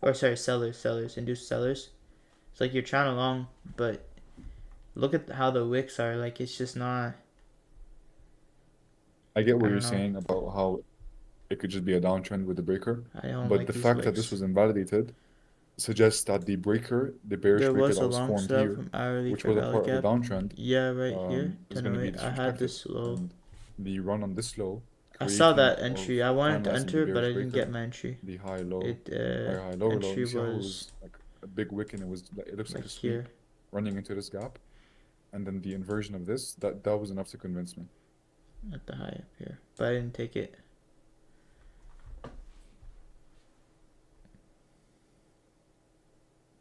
Or sorry, sellers, induce sellers. It's like you're trying to long, but look at how the wicks are. Like it's just not. I get what I you're don't know. saying about how it could just be a downtrend with the breaker, I don't but like the these fact that wicks. this was invalidated suggests that the breaker, the bearish There breaker was that a was long formed stop here, from hourly which for was a valid part of gap. the downtrend, Yeah, right here. is going to be 1008. I had disrespected, this low. and the run on this low, I saw creating that of entry. I wanted to finalizing the enter, but bearish I didn't breaker, get my entry. the high low, It higher high, lower low. entry You see how it was was like a big wick, and it was it looks like like a sweep here. running into this gap, and then the inversion of this, that was enough to convince me. At the high up here, but I didn't take it.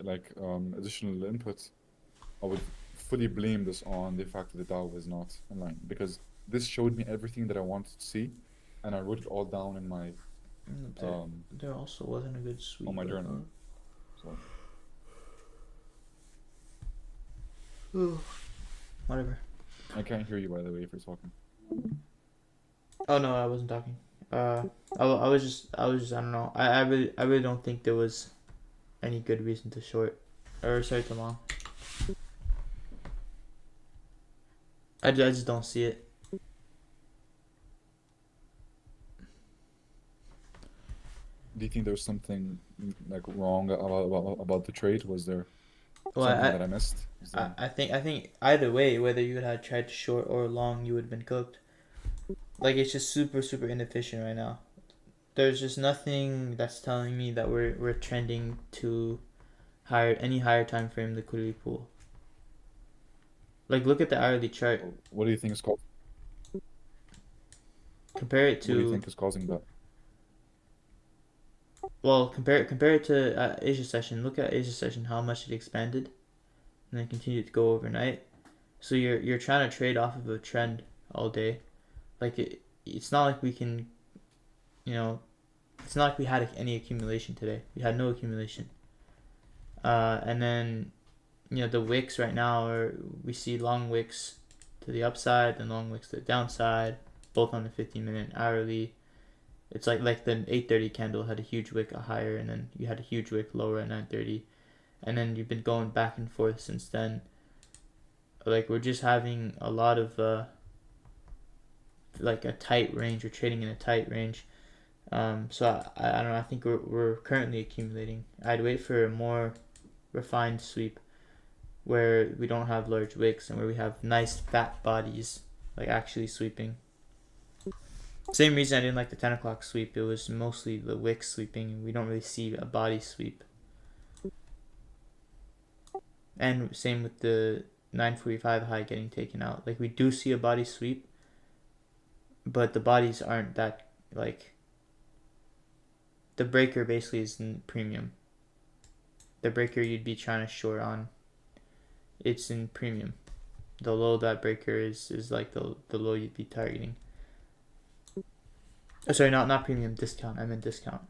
Like additional input, I would fully blame this on the fact that the Dow was not in line, because this showed me everything that I wanted to see, and I wrote it all down in my There also wasn't a good sweep on my right journal. now. So Whatever. I can't hear you, by the way, if you're talking. Oh no, I wasn't talking. I was just I don't know. I really don't think there was any good reason to short or sorry to long. I just don't see it. Do you think there's something like wrong about the trade? Was there Well, something that I missed? I think either way, whether you had tried to short or long, you would have been cooked. Like it's just super inefficient right now. There's just nothing that's telling me that we're trending to any higher time frame liquidity pool. Like look at the hourly chart. What do you think is causing? Compare it to. What do you think is causing that? Well, compare it to Asia session. Look at Asia session, how much it expanded, and then continued to go overnight. So you're trying to trade off of a trend all day, like it's not like we can, it's not like we had any accumulation today. We had no accumulation. And then, the wicks right now we see long wicks, to the upside, then long wicks to the downside, both on the 15-minute hourly. It's like the 8:30 candle had a huge wick higher, and then you had a huge wick lower at 9:30, and then you've been going back and forth since then. Like, we're just having a lot of like a tight range. We're trading in a tight range. So I don't know. I think we're currently accumulating. I'd wait for a more refined sweep where we don't have large wicks and where we have nice fat bodies, like actually sweeping. Same reason I didn't like the 10 o'clock sweep. It was mostly the wick sweeping. We don't really see a body sweep. And same with the 9:45 high getting taken out. Like, we do see a body sweep, but the bodies aren't that, like, the breaker basically is in premium. The breaker you'd be trying to short on, it's in premium. The low that breaker is like the low you'd be targeting. Oh, sorry, not premium, discount. I meant discount.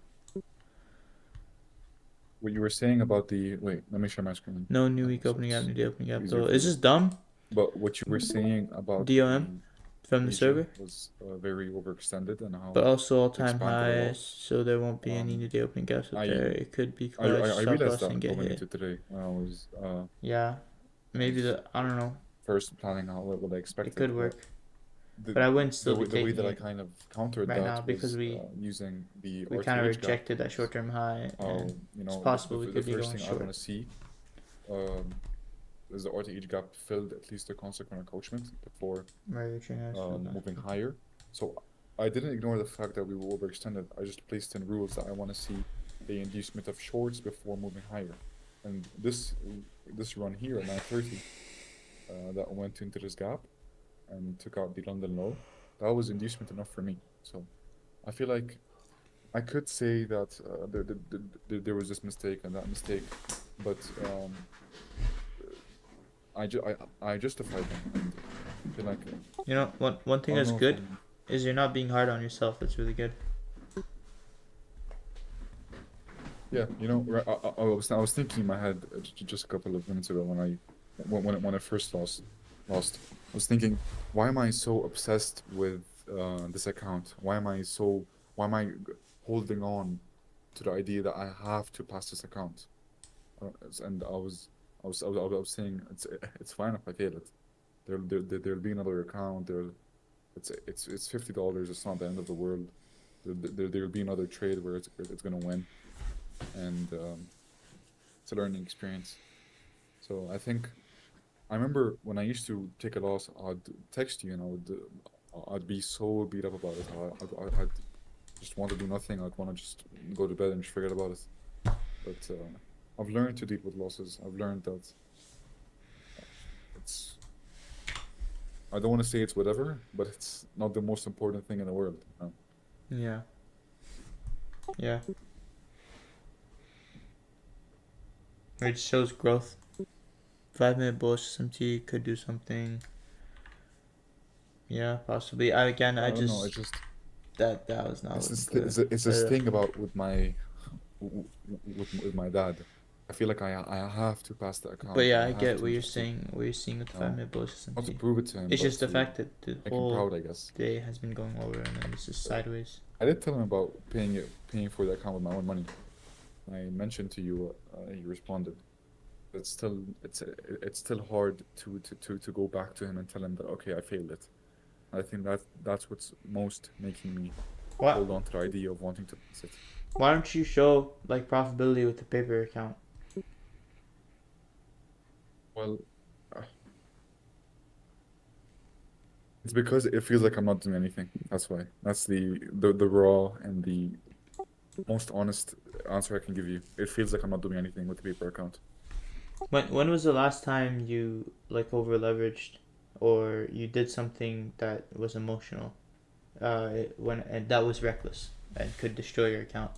What you were saying about the wait, let me share my screen. No new week opening up, new day opening up. easier So for is you. this dumb? But what you were saying about DOM from the Asia server, was very overextended, and how but also all-time expanded a lot. highs, so there won't be any new day opening gaps up I- there. It could be I clutch, stop realized loss that and get going hit. into today when I was Yeah, maybe I don't know. first planning out what I expected. It could work, but but I wouldn't still be the way taking that I it kind of countered right that now because was we using the we kind of RTH gap. rejected that short-term high, and You know, it's possible we the could be first going thing I short. want to see is the RTH gap filled at least the consequent encroachment before moving higher. So I didn't ignore the fact that we were overextended. I just placed in rules that I want to see the inducement of shorts before moving higher. And this run here at 9:30 that went into this gap and took out the London low, that was inducement enough for me. So I feel like I could say that there was this mistake and that mistake, but I justified them, and I feel like You know, one thing I don't that's know if good I'm- is you're not being hard on yourself. That's really good. Yeah, you know, I was thinking in my head just a couple of minutes ago when I first lost. I was thinking, why am I so obsessed with this account? Why am I holding on to the idea that I have to pass this account? And I was saying it's fine if I fail it. There'll be another account. It's $50. It's not the end of the world. There'll be another trade where it's gonna win, and it's a learning experience. So I remember when I used to take a loss, I'd text you and I'd be so beat up about it. I'd just want to do nothing. I'd want to just go to bed and just forget about it. But I've learned to deal with losses. I've learned that I don't want to say it's whatever, but it's not the most important thing in the world. You know? Yeah. It shows growth. 5-minute bullish SMT could do something. Yeah, possibly. I don't know. just It's just that was not. it's this thing about with my dad. I feel like I have to pass the account. But yeah, I get what you're saying. What you're seeing with the 5-minute bullish Not to SMT. prove it to him. It's but just the to fact that the make him whole proud, I guess. day has been going over and then it's just sideways. I did tell him about paying for the account with my own money. I mentioned to you, he responded. It's still hard to go back to him and tell him that okay, I failed it. I think that's what's most making me hold on to the idea of wanting to pass it. Why don't you show like profitability with the paper account? Well, it's because it feels like I'm not doing anything. That's why. That's the raw and the most honest answer I can give you. It feels like I'm not doing anything with the paper account. When was the last time you like over leveraged or you did something that was emotional? And that was reckless and could destroy your account.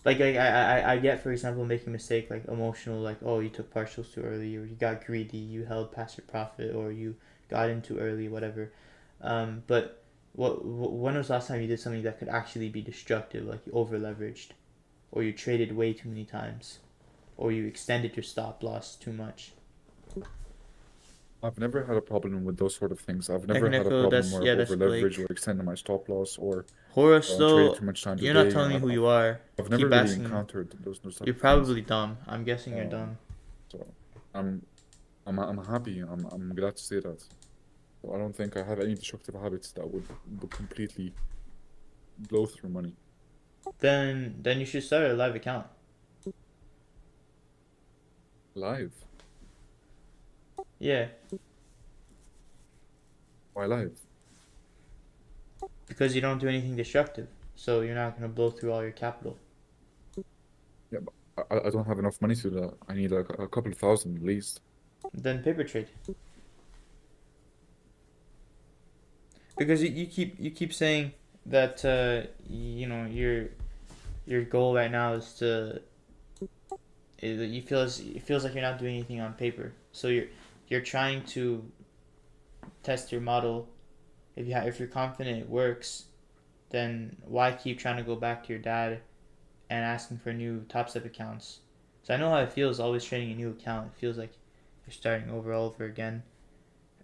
Like I get, for example, making a mistake like emotional, like oh you took partials too early or you got greedy, you held past your profit or you got in too early, whatever. But when was the last time you did something that could actually be destructive, like you over leveraged, or you traded way too many times, or you extended your stop loss too much? I've never had a problem with those sort of things. I've never had a Technical, problem that's where yeah, I've that's over leveraged or Blake. extended my stop loss or Horus traded though, too much time you're not today. telling me who you are. I've never Keep really asking. encountered those type You're of things. probably dumb. I'm guessing you're Um, dumb. so I'm I'm happy. I'm glad to say that. So I don't think I have any destructive habits that would completely blow through money. Then you should start a live account. Live? Yeah, Why live? because you don't do anything destructive, so you're not gonna blow through all your capital. Yeah, but I don't have enough money to do that. I need like a couple of thousand at least. Then paper trade. Because you keep saying that you know your goal right now is to it feels like you're not doing anything on paper. So you're trying to test your model. If you're confident it works, then why keep trying to go back to your dad and asking for new top step accounts? So I know how it feels always trading a new account. It feels like you're starting over all over again.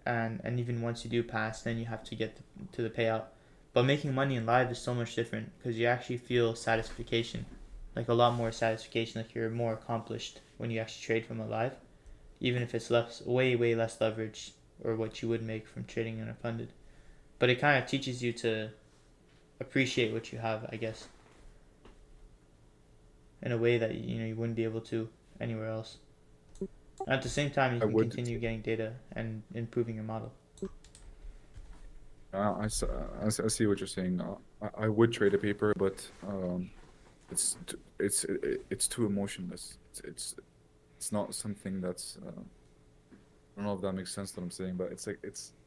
And even once you do pass, then you have to get to the payout. But making money in live is so much different because you actually feel satisfaction, like a lot more satisfaction, like you're more accomplished when you actually trade from a live, even if it's less, way less leverage or what you would make from trading in a funded. But it kind of teaches you to appreciate what you have, I guess, in a way that you wouldn't be able to anywhere else. And at the same time, you I can would. continue getting data and improving your model. I see what you're saying. I would trade a paper, but it's too emotionless. It's not something that's I don't know if that makes sense what I'm saying, but it's like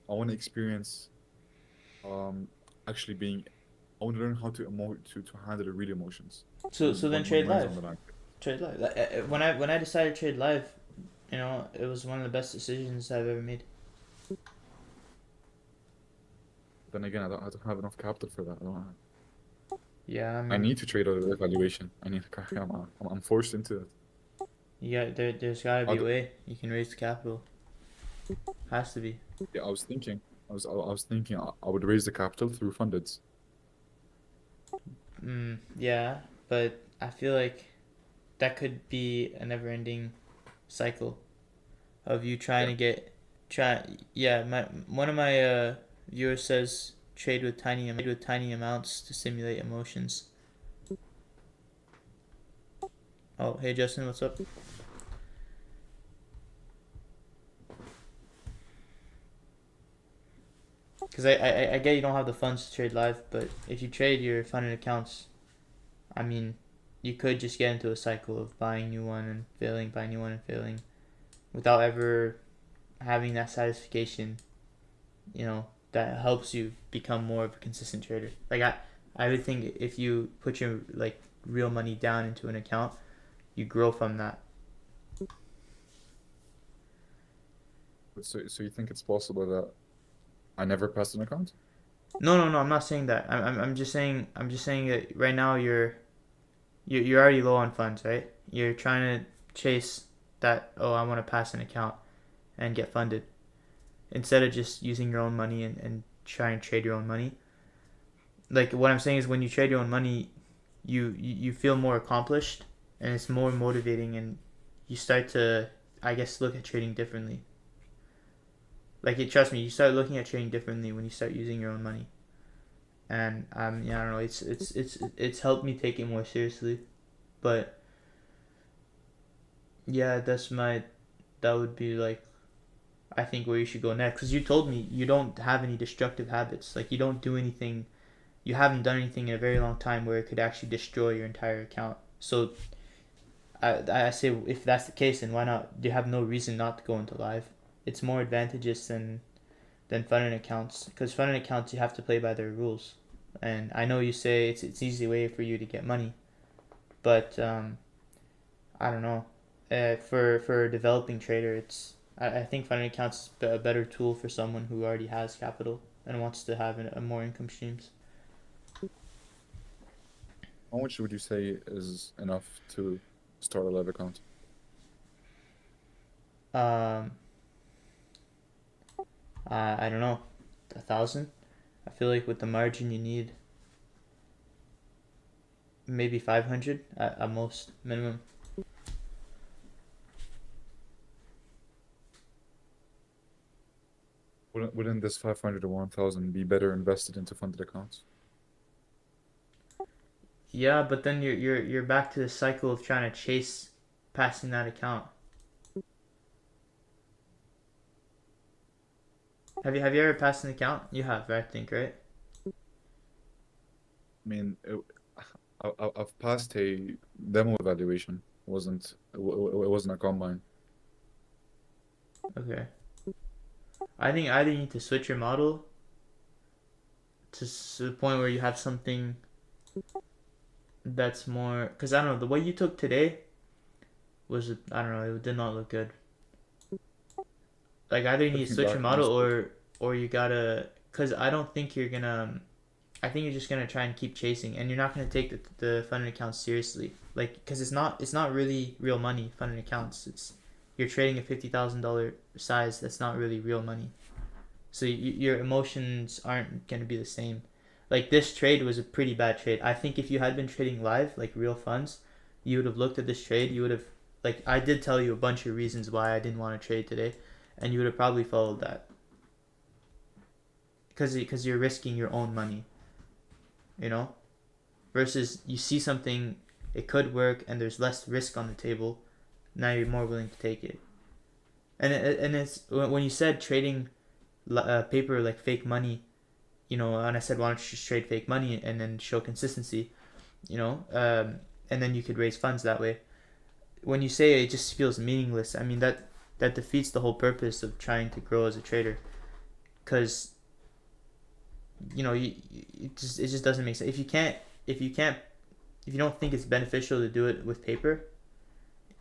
I want to experience um actually being I want to learn how to to handle the real emotions So then when trade money's live. on the line. Trade live. When I decided to trade live, it was one of the best decisions I've ever made. Then again, I don't have enough capital for that. I don't have, Yeah, I I mean, need to trade a evaluation. I need to, I'm forced into it. there's gotta be a Other, way you can raise the capital. Has to be. yeah, I was thinking I would raise the capital through fundeds. Yeah, but I feel like that could be a never-ending cycle of you trying Yeah. to get try. Yeah, my one of my viewers says trade with tiny amounts to simulate emotions. Oh, hey Justin, what's up? Because I get you don't have the funds to trade live, but if you trade your funded accounts, I mean, you could just get into a cycle of buying new one and failing, buying new one and failing, without ever having that satisfaction. That helps you become more of a consistent trader. Like I would think if you put your like real money down into an account, you grow from that. So you think it's possible that I never passed an account? No. I'm not saying that. I'm just saying that right now you're already low on funds, right? You're trying to chase that. Oh, I want to pass an account and get funded instead of just using your own money and try and trade your own money. Like what I'm saying is when you trade your own money, you feel more accomplished and it's more motivating and you start to I guess look at trading differently. Trust me, you start looking at trading differently when you start using your own money. And yeah, I don't know, it's helped me take it more seriously. But yeah, that would be like I think where you should go next because you told me you don't have any destructive habits. Like you don't do anything, you haven't done anything in a very long time where it could actually destroy your entire account. So I say if that's the case, then why not? You have no reason not to go into live. It's more advantageous than funding accounts because funding accounts you have to play by their rules. And I know you say it's easy way for you to get money, but I don't know. For a developing trader, I think funding accounts is a better tool for someone who already has capital and wants to have a more income streams. How much would you say is enough to start a live account? Um, I don't know, 1,000. I feel like with the margin you need maybe 500 at most minimum. Wouldn't this 500 or 1,000 be better invested into funded accounts? Yeah, but then you're back to the cycle of trying to chase passing that account. Have you ever passed an account? You have, I think, right? I mean, I've passed a demo evaluation. It wasn't a combine. Okay. I think either you need to switch your model to the point where you have something that's more, because I don't know, the way you took today was, I don't know, it did not look good. Like either you need to Looking switch your back on this, model or you gotta, because I don't think you're gonna, I think you're just gonna try and keep chasing, and you're not gonna take the funded accounts seriously, like because it's not really real money. Funded accounts, it's you're trading a $50,000 size. That's not really real money. So your emotions aren't gonna be the same. Like this trade was a pretty bad trade. I think if you had been trading live, like real funds, you would have looked at this trade. You would have, like I did tell you a bunch of reasons why I didn't want to trade today, and you would have probably followed that because you're risking your own money, you know, versus you see something, it could work and there's less risk on the table. Now you're more willing to take it. And it's when you said trading paper like fake money, you know, and I said, why don't you just trade fake money and then show consistency, you know, and then you could raise funds that way. When you say it just feels meaningless, I mean that defeats the whole purpose of trying to grow as a trader, because you know it just doesn't make sense. If you don't think it's beneficial to do it with paper,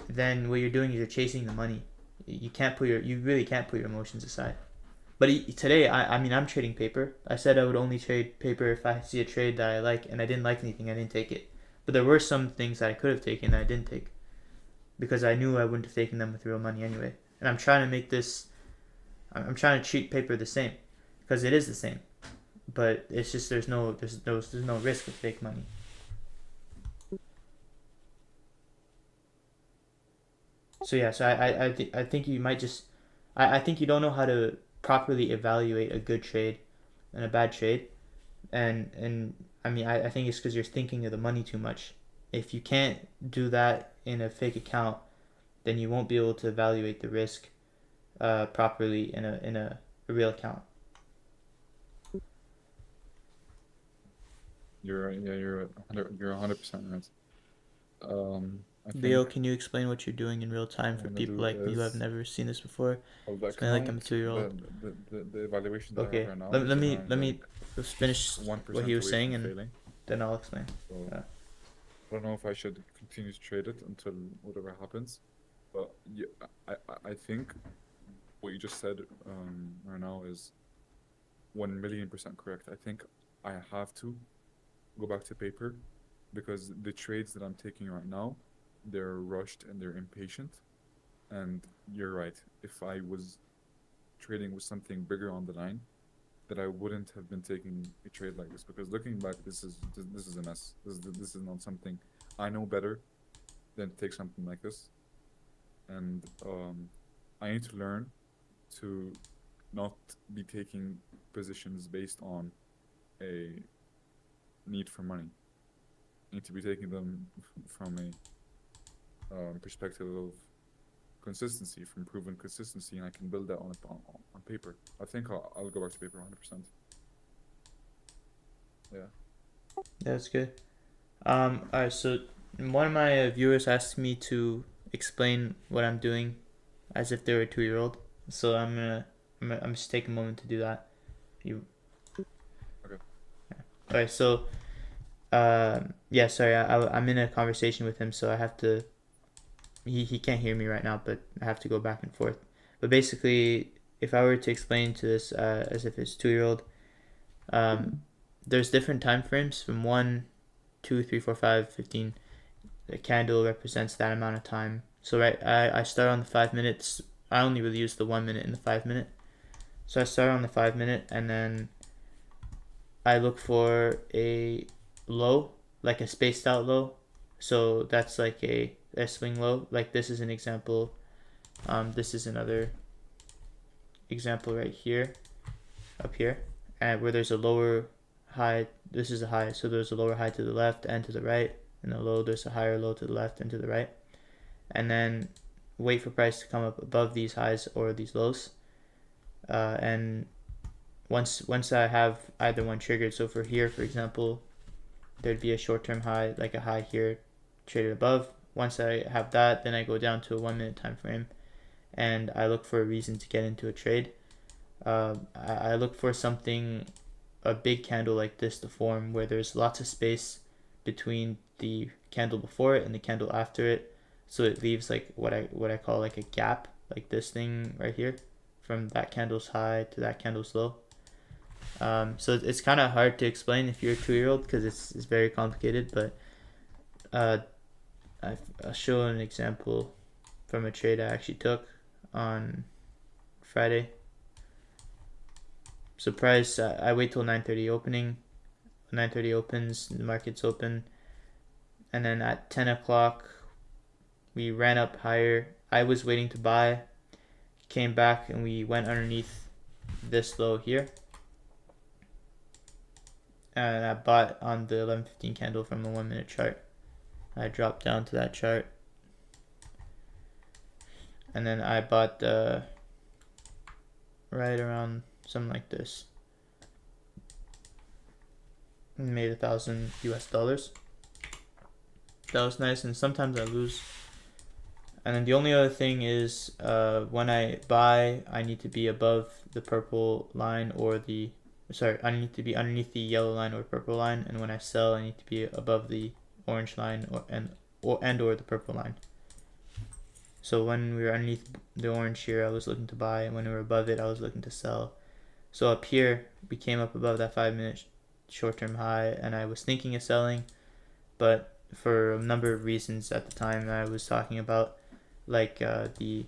then what you're doing is you're chasing the money. You really can't put your emotions aside. But today, I mean, I'm trading paper. I said I would only trade paper if I see a trade that I like, and I didn't like anything, I didn't take it. But there were some things that I could have taken that I didn't take because I knew I wouldn't have taken them with real money anyway. And I'm trying to treat paper the same because it is the same, but it's just there's no risk with fake money. So yeah, so I think you might just I think you don't know how to properly evaluate a good trade and a bad trade, and I mean I think it's because you're thinking of the money too much. If you can't do that in a fake account, then you won't be able to evaluate the risk properly in a real account. You're right. Yeah, you're 100% right. I Leo, think can you explain what you're doing in real time what for I'm gonna people do like me who have is never seen this before? of the Explain like I'm a account, 2-year-old. the evaluation that I have Okay, right now let, is let me around let me like just finish what he 1% was away saying from and failing. then I'll explain. So Yeah. I don't know if I should continue to trade it until whatever happens, but yeah, I think what you just said right now is 1,000,000% correct. I think I have to go back to paper because the trades that I'm taking right now, they're rushed and they're impatient. And you're right. If I was trading with something bigger on the line, that I wouldn't have been taking a trade like this because looking back, this is a mess. This is not something I know better than to take something like this. And I need to learn to not be taking positions based on a need for money. I need to be taking them from a perspective of consistency, from proven consistency, and I can build that on paper. I think I'll go back to paper 100%. Yeah. That's good. Alright, so one of my viewers asked me to explain what I'm doing as if they were a 2-year-old. So I'm just taking a moment to do that. You. Okay. Alright, so yeah, sorry, I'm in a conversation with him, so I have to. He can't hear me right now, but I have to go back and forth. But basically, if I were to explain to this as if it's 2-year-old, there's different time frames from 1, 2, 3, 4, 5, 15. The candle represents that amount of time. So right, I start on the 5 minutes. I only really use the 1 minute and the 5 minute. So I start on the 5 minute, and then I look for a low, like a spaced out low. So that's like a swing low. Like this is an example. This is another example right here, up here, and where there's a lower high. This is a high, so there's a lower high to the left and to the right, and a low, there's a higher low to the left and to the right. And then wait for price to come up above these highs or these lows, and once I have either one triggered, so for here, for example, there'd be a short-term high, like a high here, traded above. Once I have that, then I go down to a 1 minute time frame, and I look for a reason to get into a trade. I look for something, a big candle like this to form, where there's lots of space between the candle before it and the candle after it, so it leaves like what I call like a gap, like this thing right here, from that candle's high to that candle's low. So it's kind of hard to explain if you're a 2-year-old, because it's very complicated, but I'll show an example from a trade I actually took on Friday. So price, I wait till 9:30 opening. 9:30 opens, the market's open, and then at 10 o'clock we ran up higher. I was waiting to buy, came back, and we went underneath this low here, and I bought on the 11:15 candle from a 1 minute chart. I dropped down to that chart, and then I bought right around something like this, and made $1,000 US. That was nice, and sometimes I lose. And then the only other thing is, when I buy, I need to be above the purple line or the, sorry, I need to be underneath the yellow line or purple line, and when I sell, I need to be above the orange line or the purple line. So when we were underneath the orange here, I was looking to buy, and when we were above it, I was looking to sell. So up here, we came up above that 5 minute short-term high, and I was thinking of selling, but for a number of reasons at the time that I was talking about, like the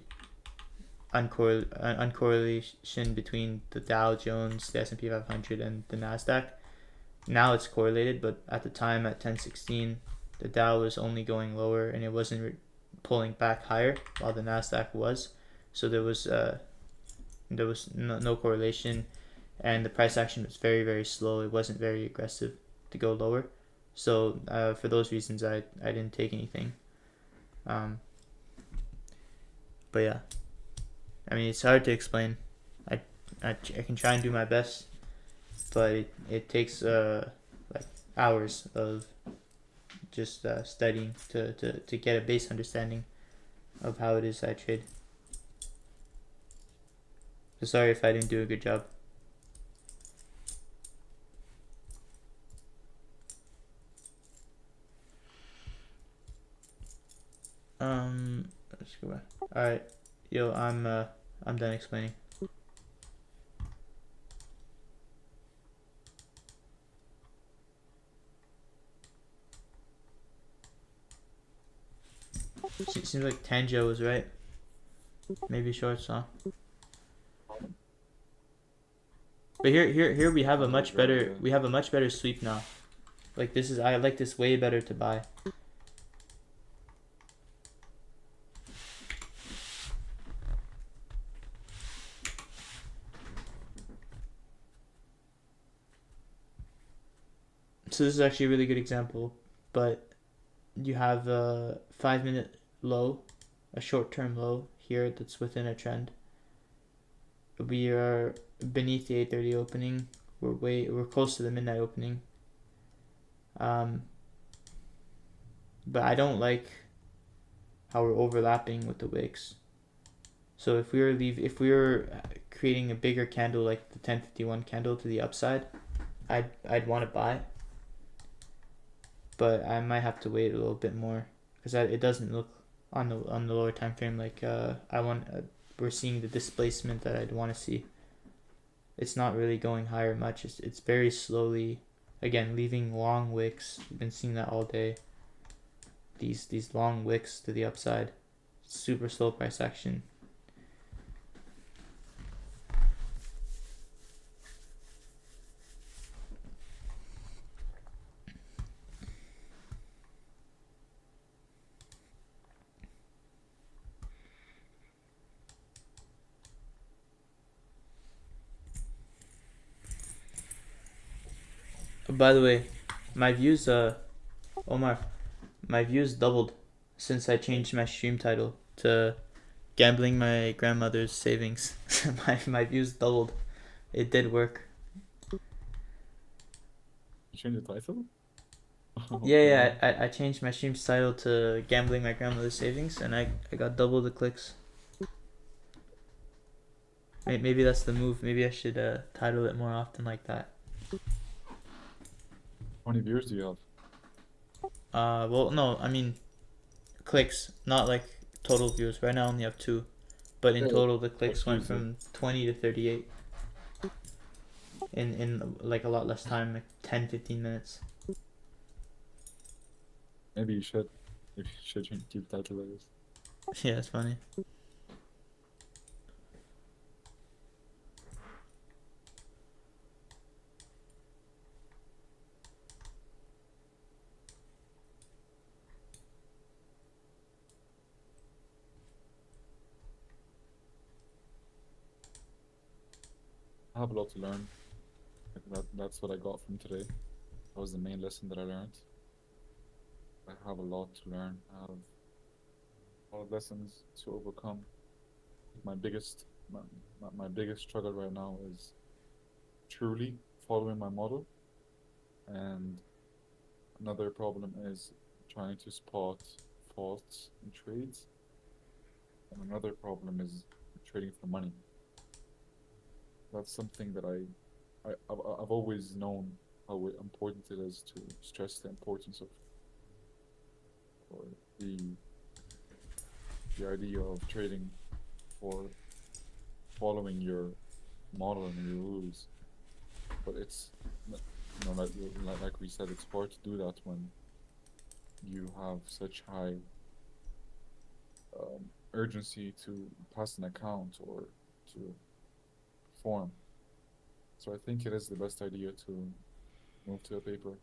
uncorrelation between the Dow Jones, the S&P 500, and the NASDAQ. Now it's correlated, but at the time at 10:16, the Dow was only going lower, and it wasn't pulling back higher, while the NASDAQ was. So there was no correlation, and the price action was very, very slow. It wasn't very aggressive to go lower. So for those reasons, I didn't take anything. But yeah, I mean, it's hard to explain. I can try and do my best, but it takes like hours of just studying to get a base understanding of how it is I trade. So sorry if I didn't do a good job. Let's go back. All right, yo, I'm done explaining. Seems like Tanjo was right. Maybe shorts, huh? But here we have a much better sweep now. Like this is, I like this way better to buy. So this is actually a really good example, but you have a 5 minute low, a short-term low here that's within a trend. We are beneath the 8:30 opening. We're close to the midnight opening. But I don't like how we're overlapping with the wicks. So if we were creating a bigger candle like the 1051 candle to the upside, I'd want to buy. But I might have to wait a little bit more, because it doesn't look on the lower time frame like we're seeing the displacement that I'd want to see. It's not really going higher much. It's very slowly, again, leaving long wicks. We've been seeing that all day. These long wicks to the upside. Super slow price action. By the way, my views, Omar, my views doubled since I changed my stream title to gambling my grandmother's savings. My views doubled. It did work. You changed the title? Yeah, I changed my stream's title to gambling my grandmother's savings, and I got double the clicks. Maybe that's the move. Maybe I should title it more often like that. How many viewers do you have? Well, no, I mean clicks, not like total views. Right now I only have 2, but in total the clicks went from 20 to 38 in like a lot less time, like 10-15 minutes. Maybe you should. If you should change the title, that is. Yeah, it's funny. I have a lot to learn. That's what I got from today. That was the main lesson that I learned. I have a lot to learn. I have a lot of lessons to overcome. My biggest struggle right now is truly following my model, and another problem is trying to spot faults in trades, and another problem is trading for money. That's something that I've always known how important it is to stress the importance of, or the idea of trading or following your model and your rules. But it's, like we said, it's hard to do that when you have such high urgency to pass an account or to perform. So I think it is the best idea to move to a paper.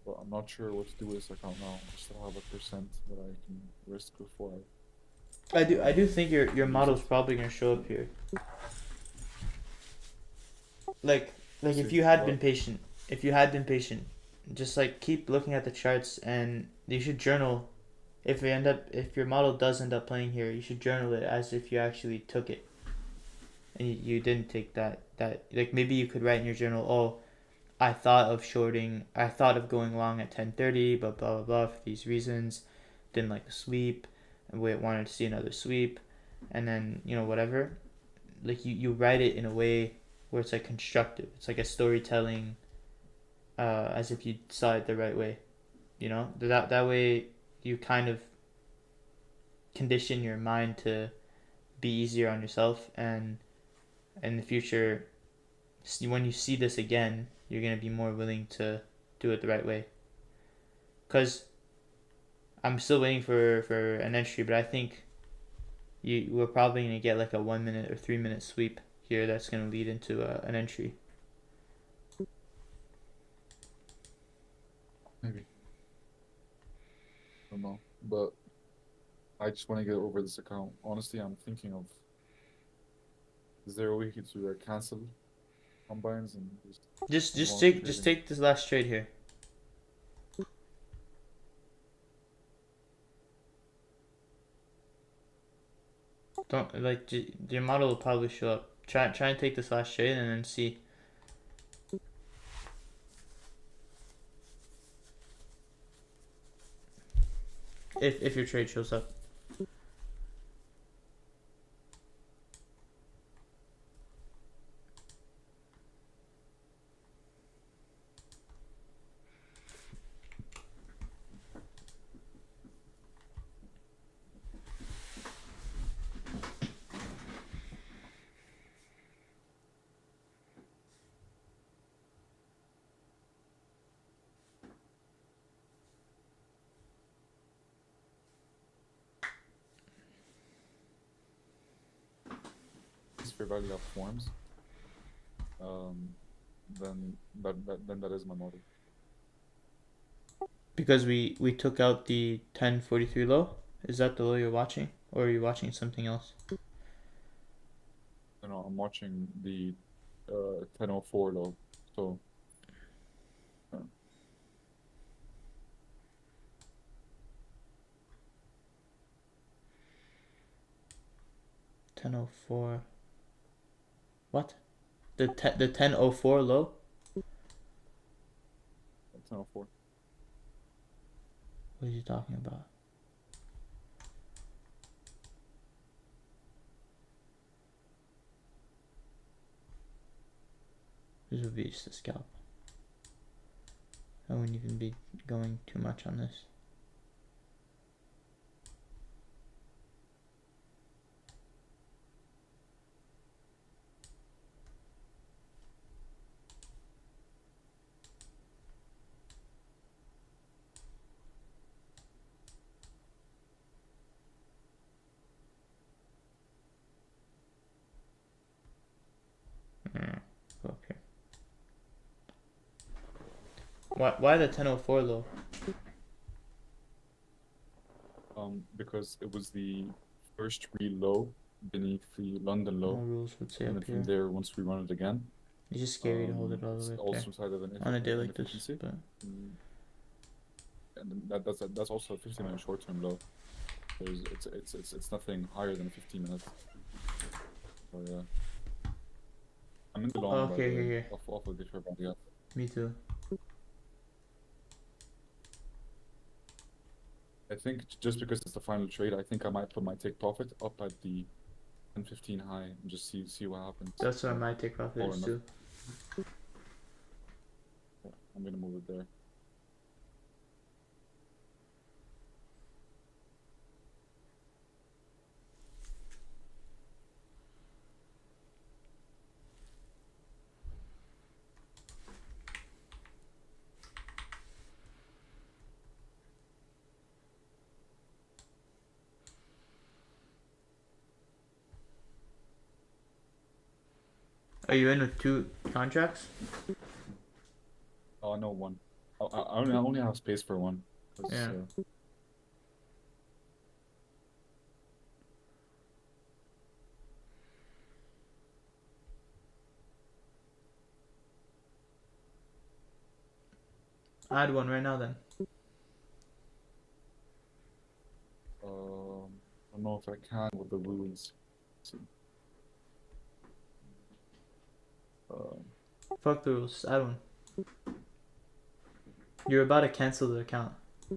But I'm not sure what to do with this account now. I still have 1% that I can risk before I do think your model's probably gonna show up here. Like if you had been patient, just like keep looking at the charts, and you should journal. If your model does end up playing here, you should journal it as if you actually took it, and you didn't take that. Like maybe you could write in your journal, oh, I thought of going long at 10:30, but blah blah blah for these reasons, didn't like the sweep, and we wanted to see another sweep, and then whatever. Like you write it in a way where it's like constructive. It's like a storytelling, as if you saw it the right way. That way you kind of condition your mind to be easier on yourself, and in the future, when you see this again, you're gonna be more willing to do it the right way. Cause I'm still waiting for an entry, but I think we're probably gonna get like a 1 minute or 3 minute sweep here that's gonna lead into an entry. Maybe. I don't know, but I just want to get over this account. Honestly, I'm thinking of, is there a way to cancel combines and Just take this last trade here. Don't your model will probably show up. Try and take this last trade and then see. If your trade shows up. fair value of forms, then that is my model. Because we took out the 1043 low? Is that the low you're watching? Or are you watching something else? No, I'm watching the 1004 low. So 1004. What? The 1004 low? 1004. What are you talking about? This would be just a scalp. I wouldn't even be going too much on this. Go up here. Why the 1004 low? Because it was the first real low beneath the London No low, rules would say and up then here. from there, once we run it again, It's just scary to hold it all the way up also there. side of an On a day like this, inefficiency. but And then that's also a 15-minute short-term low. So it's nothing higher than 15 minutes. So yeah, I'm in the long. okay, here. Off of the short body up. Me too. I think just because it's the final trade, I think I might put my take profit up at the 10-15 high and just see what happens. That's where my take profit is too. Yeah, I'm gonna move it there. Are you in with 2 contracts? Oh no, one. I only have space for one. Yeah. Add one right now then. I don't know if I can with the rules. Let's see. Fuck the rules, just add one. You're about to cancel the account. I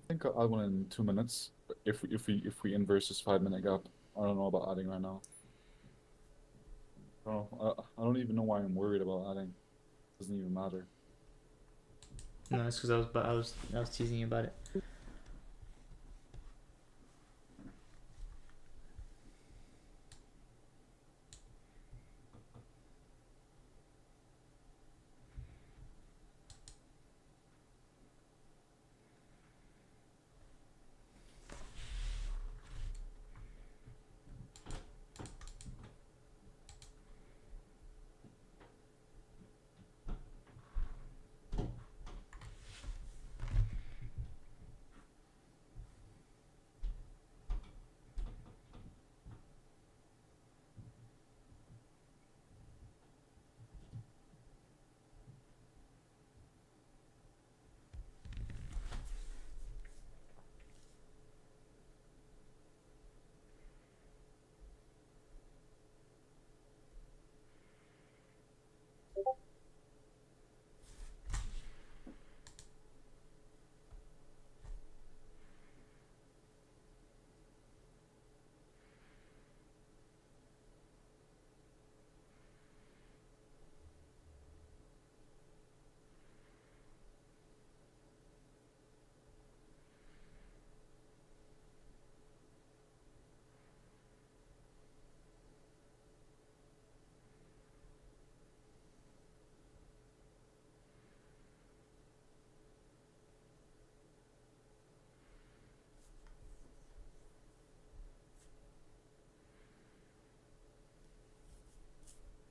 think I'll add one in 2 minutes. If we inverse this 5-minute gap, I don't know about adding right now. I don't even know why I'm worried about adding. It doesn't even matter. No, it's because I was teasing you about it.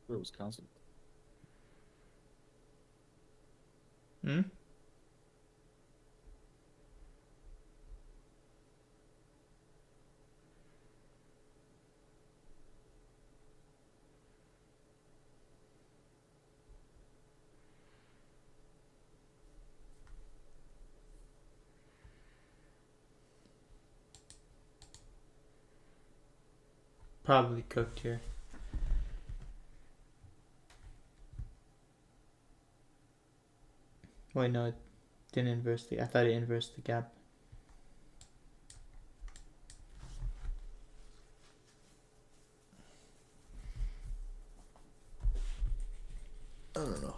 It was cancelled. Hmm? probably cooked here. Wait, no, it didn't inverse the. I thought it inversed the gap. I don't know.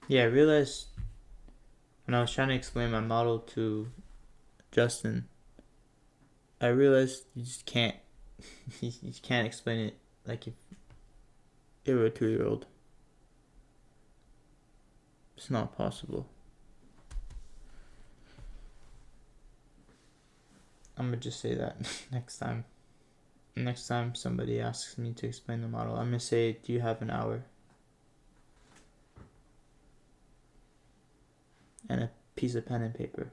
Yeah, I realized when I was trying to explain my model to Justin, I realized you just can't. You can't explain it like if it were a 2-year-old. It's not possible. I'm gonna just say that next time. Next time somebody asks me to explain the model, I'm gonna say, "Do you have an hour?" And a piece of pen and paper.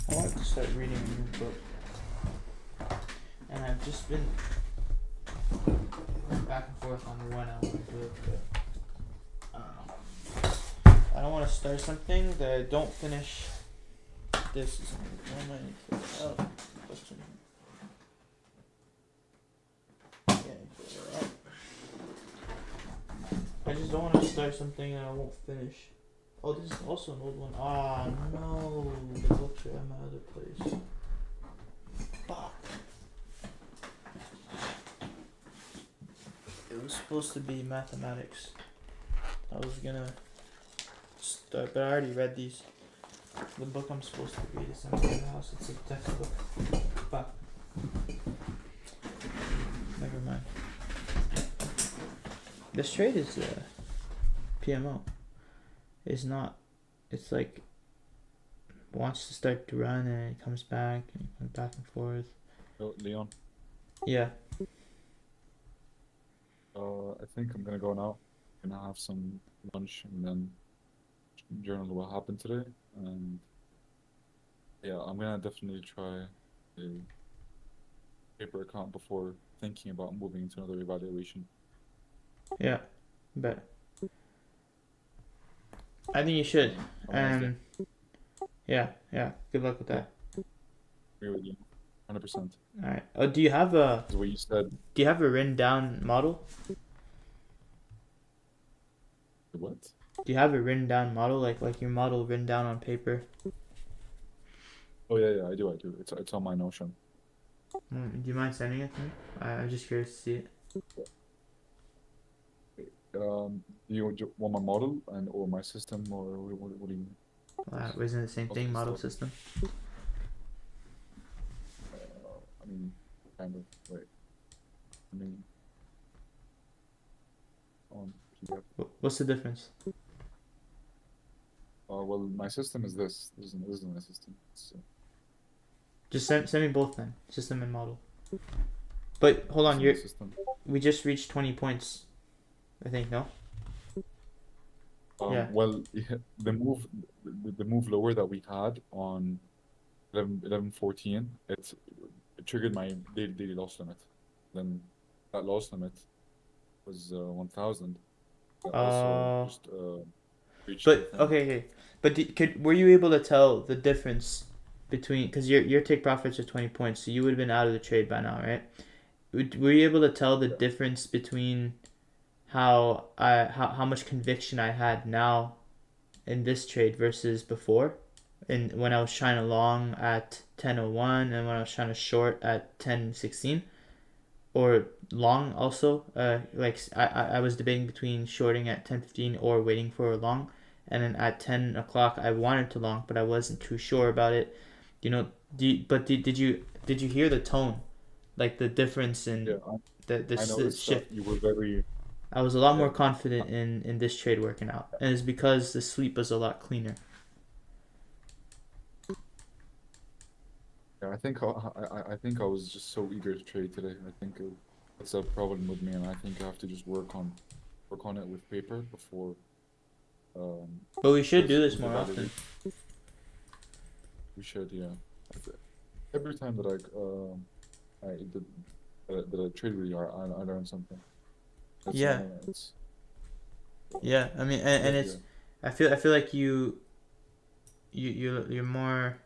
I wanted to start reading a new book, and I've just been going back and forth on when I want to do it, but I don't know. I don't want to start something that I don't finish. This is what I need to question. Yeah, I just don't want to start something and I won't finish. Oh, this is also an old one. Ah, no. The books are at my other place. Fuck. It was supposed to be mathematics. I was gonna start, but I already read these. The book I'm supposed to read is in the house. It's a textbook. Fuck. Never mind. This trade is PMO. It's not. It's like wants to start to run and it comes back and it comes back and forth. Oh, Leon. Yeah. I think I'm gonna go now. Gonna have some lunch and then journal what happened today. And yeah, I'm gonna definitely try a paper account before thinking about moving into another evaluation. Yeah. Bet. I think you should. Yeah. Good luck with that. Agree with you. 100%. All right. Oh, do you have a? Is what you said. Do you have a written down model? What? Do you have a written down model, like your model written down on paper? Oh yeah, I do. It's on my Notion. Do you mind sending it to me? I'm just curious to see it. Do you want my model or my system or what do you mean? Isn't it the same thing, model system? I mean, kind of. Wait. I mean, PDF. What's the difference? Well, my system is this. This isn't my system. Just send me both then, system and model. But hold on, we just reached 20 points, I think. No. Yeah. Well, the move lower that we had on 11:14, it triggered my daily loss limit. Then that loss limit was 1,000. Also just reached. But okay. But were you able to tell the difference between, because your take profits are 20 points, so you would have been out of the trade by now, right? Were you able to tell the difference between how much conviction I had now in this trade versus before, and when I was trying to long at 10:01 and when I was trying to short at 10:16, or long also, like I was debating between shorting at 10:15 or waiting for a long, and then at 10 o'clock I wanted to long, but I wasn't too sure about it. You know, did you hear the tone, like the difference in the shift? You were very. I was a lot more confident in this trade working out, and it's because the sleep was a lot cleaner. Yeah, I think I was just so eager to trade today. I think it's a problem with me, and I think I have to just work on it with paper before. But we should do this more often. We should, yeah. Every time that I trade with you, I learn something. Yeah. Yeah, I mean, and it's. I feel like you're more.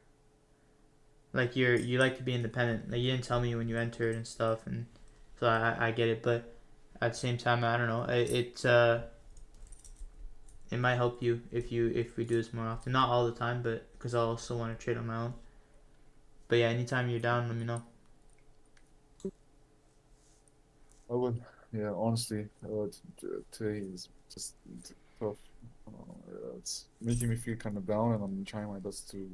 Like you like to be independent. Like you didn't tell me when you entered and stuff, and so I get it. But at the same time, I don't know. It might help you if we do this more often. Not all the time, but because I also want to trade on my own. But yeah, anytime you're down, let me know. I would. Yeah, honestly, today is just tough. It's making me feel kind of down, and I'm trying my best to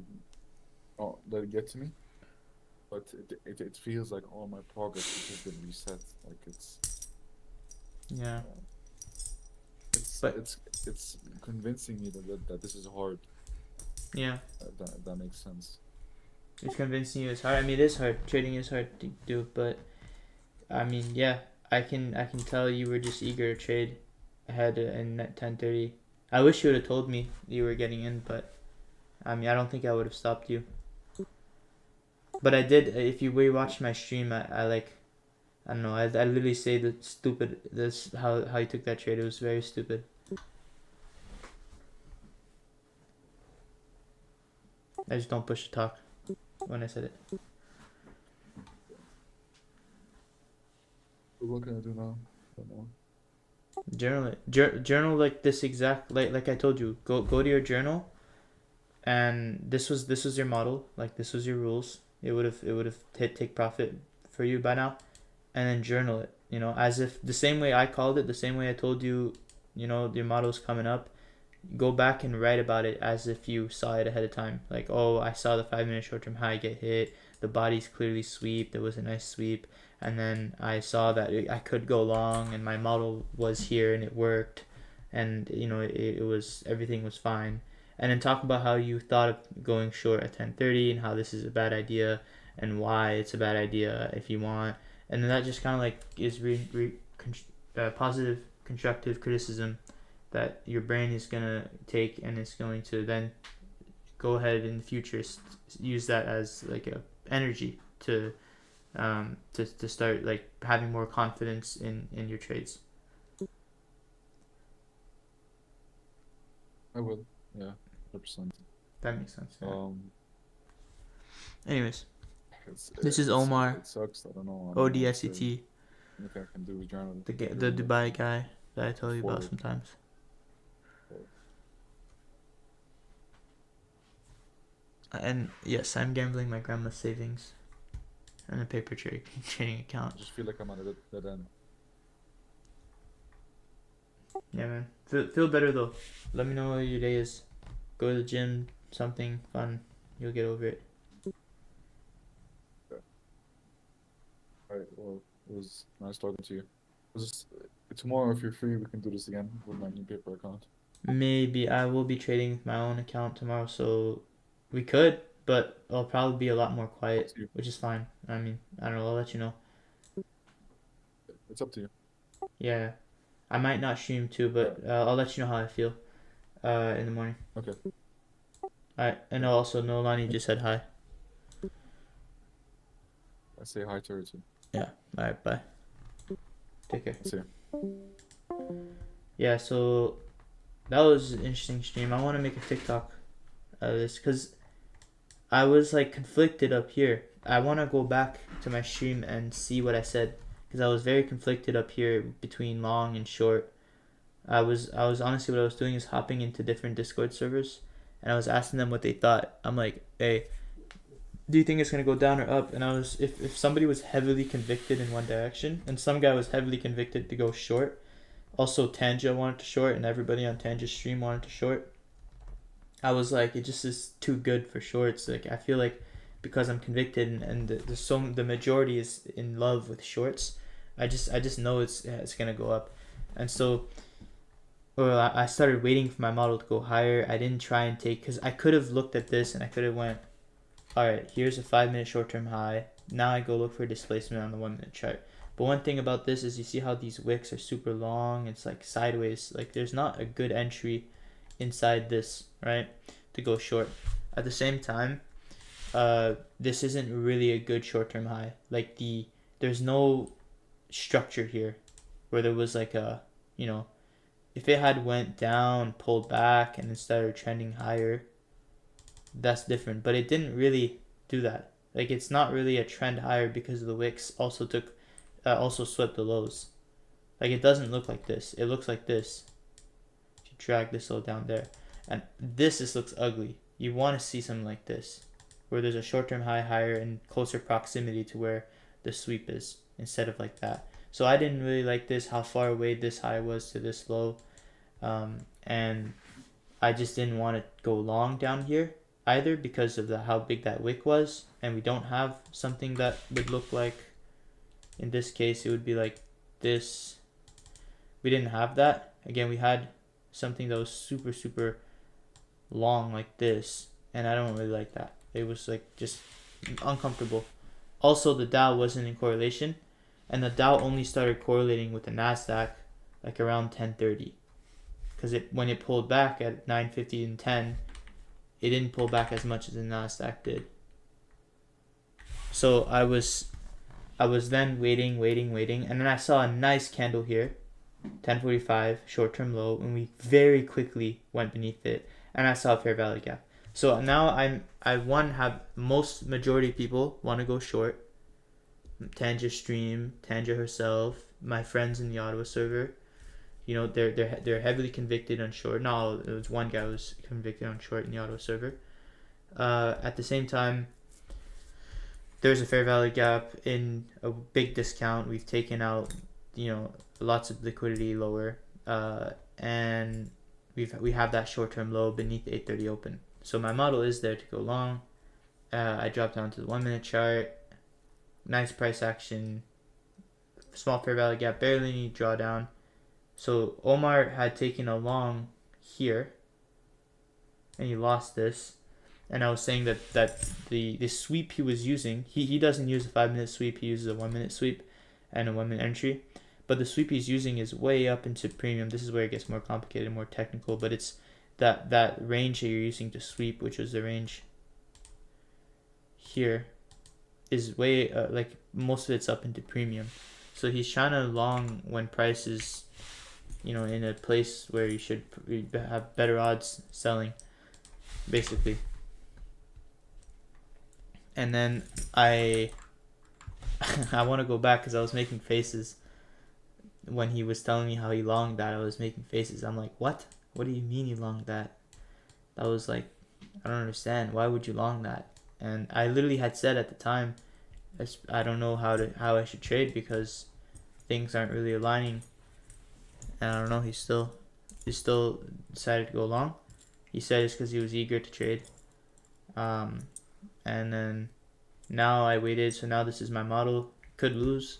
not let it get to me. But it feels like all my progress has just been reset. Like it's. Yeah. It's convincing me that this is hard. Yeah. That makes sense. It's convincing you it's hard. I mean, it is hard. Trading is hard to do, but I mean, yeah, I can tell you were just eager to trade ahead in 10:30. I wish you would have told me you were getting in, but I mean, I don't think I would have stopped you. But I did. If you rewatch my stream, I don't know. I literally say how you took that trade. It was very stupid. I just don't push the talk when I said it. What can I do now? I don't know. Journal it. Journal like this exact like I told you. Go to your journal, and this was your model. Like this was your rules. It would have hit take profit for you by now, and then journal it. You know, as if the same way I called it, the same way I told you. You know, your model's coming up. Go back and write about it as if you saw it ahead of time. Like, oh, I saw the 5 minute short term high get hit. The body's clearly sweep. There was a nice sweep. And then I saw that I could go long and my model was here and it worked. And, you know, it was, everything was fine. And then talk about how you thought of going short at 10:30 and how this is a bad idea and why it's a bad idea if you want. And then that just kind of like is positive, constructive criticism that your brain is gonna take, and it's going to then go ahead in the future use that as like a energy to start like having more confidence in your trades. I will. Yeah, 100%. That makes sense. Yeah. Anyways, this It's, is Omar, it sucks. I don't know what to say. ODSET, Anything I can do is journal. the Dubai guy that I tell you about Forward. sometimes. And yes, I'm gambling my grandma's savings and a paper trading I account. just feel like I'm at a dead end. Yeah, man. Feel better though. Let me know how your day is. Go to the gym, something fun. You'll get over it. Alright, well, it was nice talking to you. Tomorrow, if you're free, we can do this again with my new paper account. Maybe I will be trading with my own account tomorrow, so we could, but I'll probably be a lot more quiet, Up to you. which is fine. I mean, I don't know. I'll let you know. It's up to you. Yeah, I might not stream too, but I'll let you know how I feel in the morning. Okay. Alright, and also Nolani just said hi. I say hi to her too. Yeah. Alright, bye. Take care. See you. Yeah, so that was an interesting stream. I want to make a TikTok out of this because I was like conflicted up here. I want to go back to my stream and see what I said because I was very conflicted up here between long and short. I was honestly, what I was doing is hopping into different Discord servers and I was asking them what they thought. I'm like, hey, do you think it's gonna go down or up? And I was, if somebody was heavily convicted in one direction and some guy was heavily convicted to go short, also Tanja wanted to short and everybody on Tanja's stream wanted to short, I was like, it just is too good for shorts. Like I feel like because I'm convicted and the majority is in love with shorts, I just know it's gonna go up. And so I started waiting for my model to go higher. I didn't try and take, because I could have looked at this and I could have went, alright, here's a 5 minute short term high. Now I go look for displacement on the 1 minute chart. But one thing about this is you see how these wicks are super long. It's like sideways. Like there's not a good entry inside this, right, to go short. At the same time, this isn't really a good short term high. Like there's no structure here where there was like a, you know, if it had went down, pulled back, and then started trending higher, that's different. But it didn't really do that. Like it's not really a trend higher because the wicks also swept the lows. Like it doesn't look like this. It looks like this. If you drag this all down there, and this just looks ugly. You want to see something like this, where there's a short-term high higher in closer proximity to where the sweep is, instead of like that. So I didn't really like this, how far away this high was to this low, and I just didn't want to go long down here either because of how big that wick was, and we don't have something that would look like, in this case it would be like this. We didn't have that. Again, we had something that was super super long like this, and I don't really like that. It was like just uncomfortable. Also, the Dow wasn't in correlation, and the Dow only started correlating with the Nasdaq like around 10:30, because when it pulled back at 9:50 and 10, it didn't pull back as much as the Nasdaq did. So I was then waiting, and then I saw a nice candle here, 10:45 short-term low, and we very quickly went beneath it, and I saw a fair value gap. So now have most majority of people want to go short. Tanja stream, Tanja herself, my friends in the Ottawa server, You know, they're heavily convicted on short. Not all, there was one guy who was convicted on short in the auto server. At the same time, there's a fair value gap in a big discount. We've taken out, you know, lots of liquidity lower, and we have that short-term low beneath the 830 open. So my model is there to go long. I dropped down to the 1 minute chart. Nice price action. Small fair value gap, barely any drawdown. So Omar had taken a long here, and he lost this. And I was saying that the sweep he was using, he doesn't use a 5 minute sweep, he uses a 1 minute sweep and a 1 minute entry. But the sweep he's using is way up into premium. This is where it gets more complicated, more technical, but it's that range that you're using to sweep, which was the range here, is way like most of it's up into premium. So he's trying to long when price is, you know, in a place where you should have better odds selling, basically. And then I want to go back because I was making faces when he was telling me how he longed that. I was making faces. I'm like, what? What do you mean you longed that? That was like, I don't understand. Why would you long that? And I literally had said at the time, I don't know how I should trade because things aren't really aligning. And I don't know. He still decided to go long. He said it's because he was eager to trade. And then now I waited, so now this is my model. Could lose,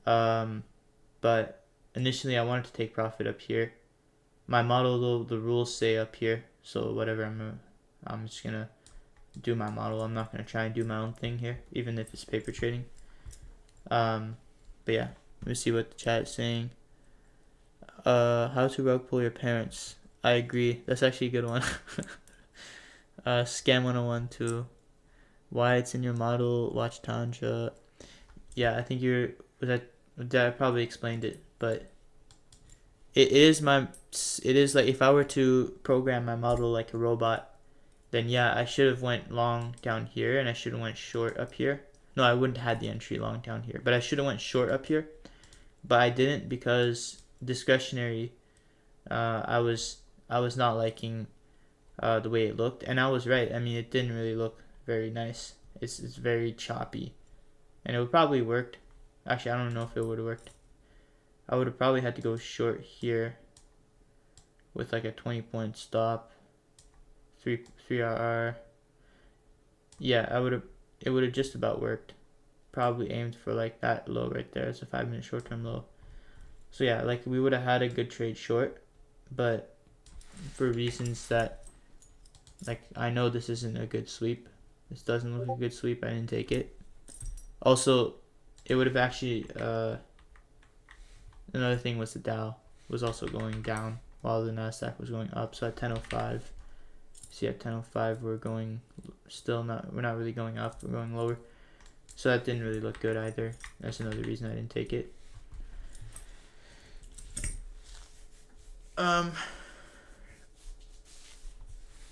but initially I wanted to take profit up here. My model, though, the rules say up here, so whatever, I'm just gonna do my model. I'm not gonna try and do my own thing here, even if it's paper trading. But yeah, let me see what the chat is saying. How to rug pull your parents. I agree, that's actually a good one. Scam 101 too. Why it's in your model, watch Tanja. Yeah, I think I probably explained it, but it is like if I were to program my model like a robot, then yeah, I should have went long down here and I should have went short up here. No, I wouldn't have had the entry long down here, but I should have went short up here, but I didn't because discretionary. I was not liking the way it looked, and I was right. I mean, it didn't really look very nice. It's very choppy, and it would probably worked. Actually, I don't know if it would have worked. I would have probably had to go short here with like a 20-point stop, 3 RR. Yeah, it would have just about worked. Probably aimed for like that low right there. It's a 5 minute short term low. So yeah, like we would have had a good trade short, but for reasons that, like, I know this isn't a good sweep. This doesn't look like a good sweep. I didn't take it. Also, it would have actually, another thing was the Dow was also going down while the Nasdaq was going up. So at 10:05, see at 10:05 we're not really going up. We're going lower. So that didn't really look good either. That's another reason I didn't take it.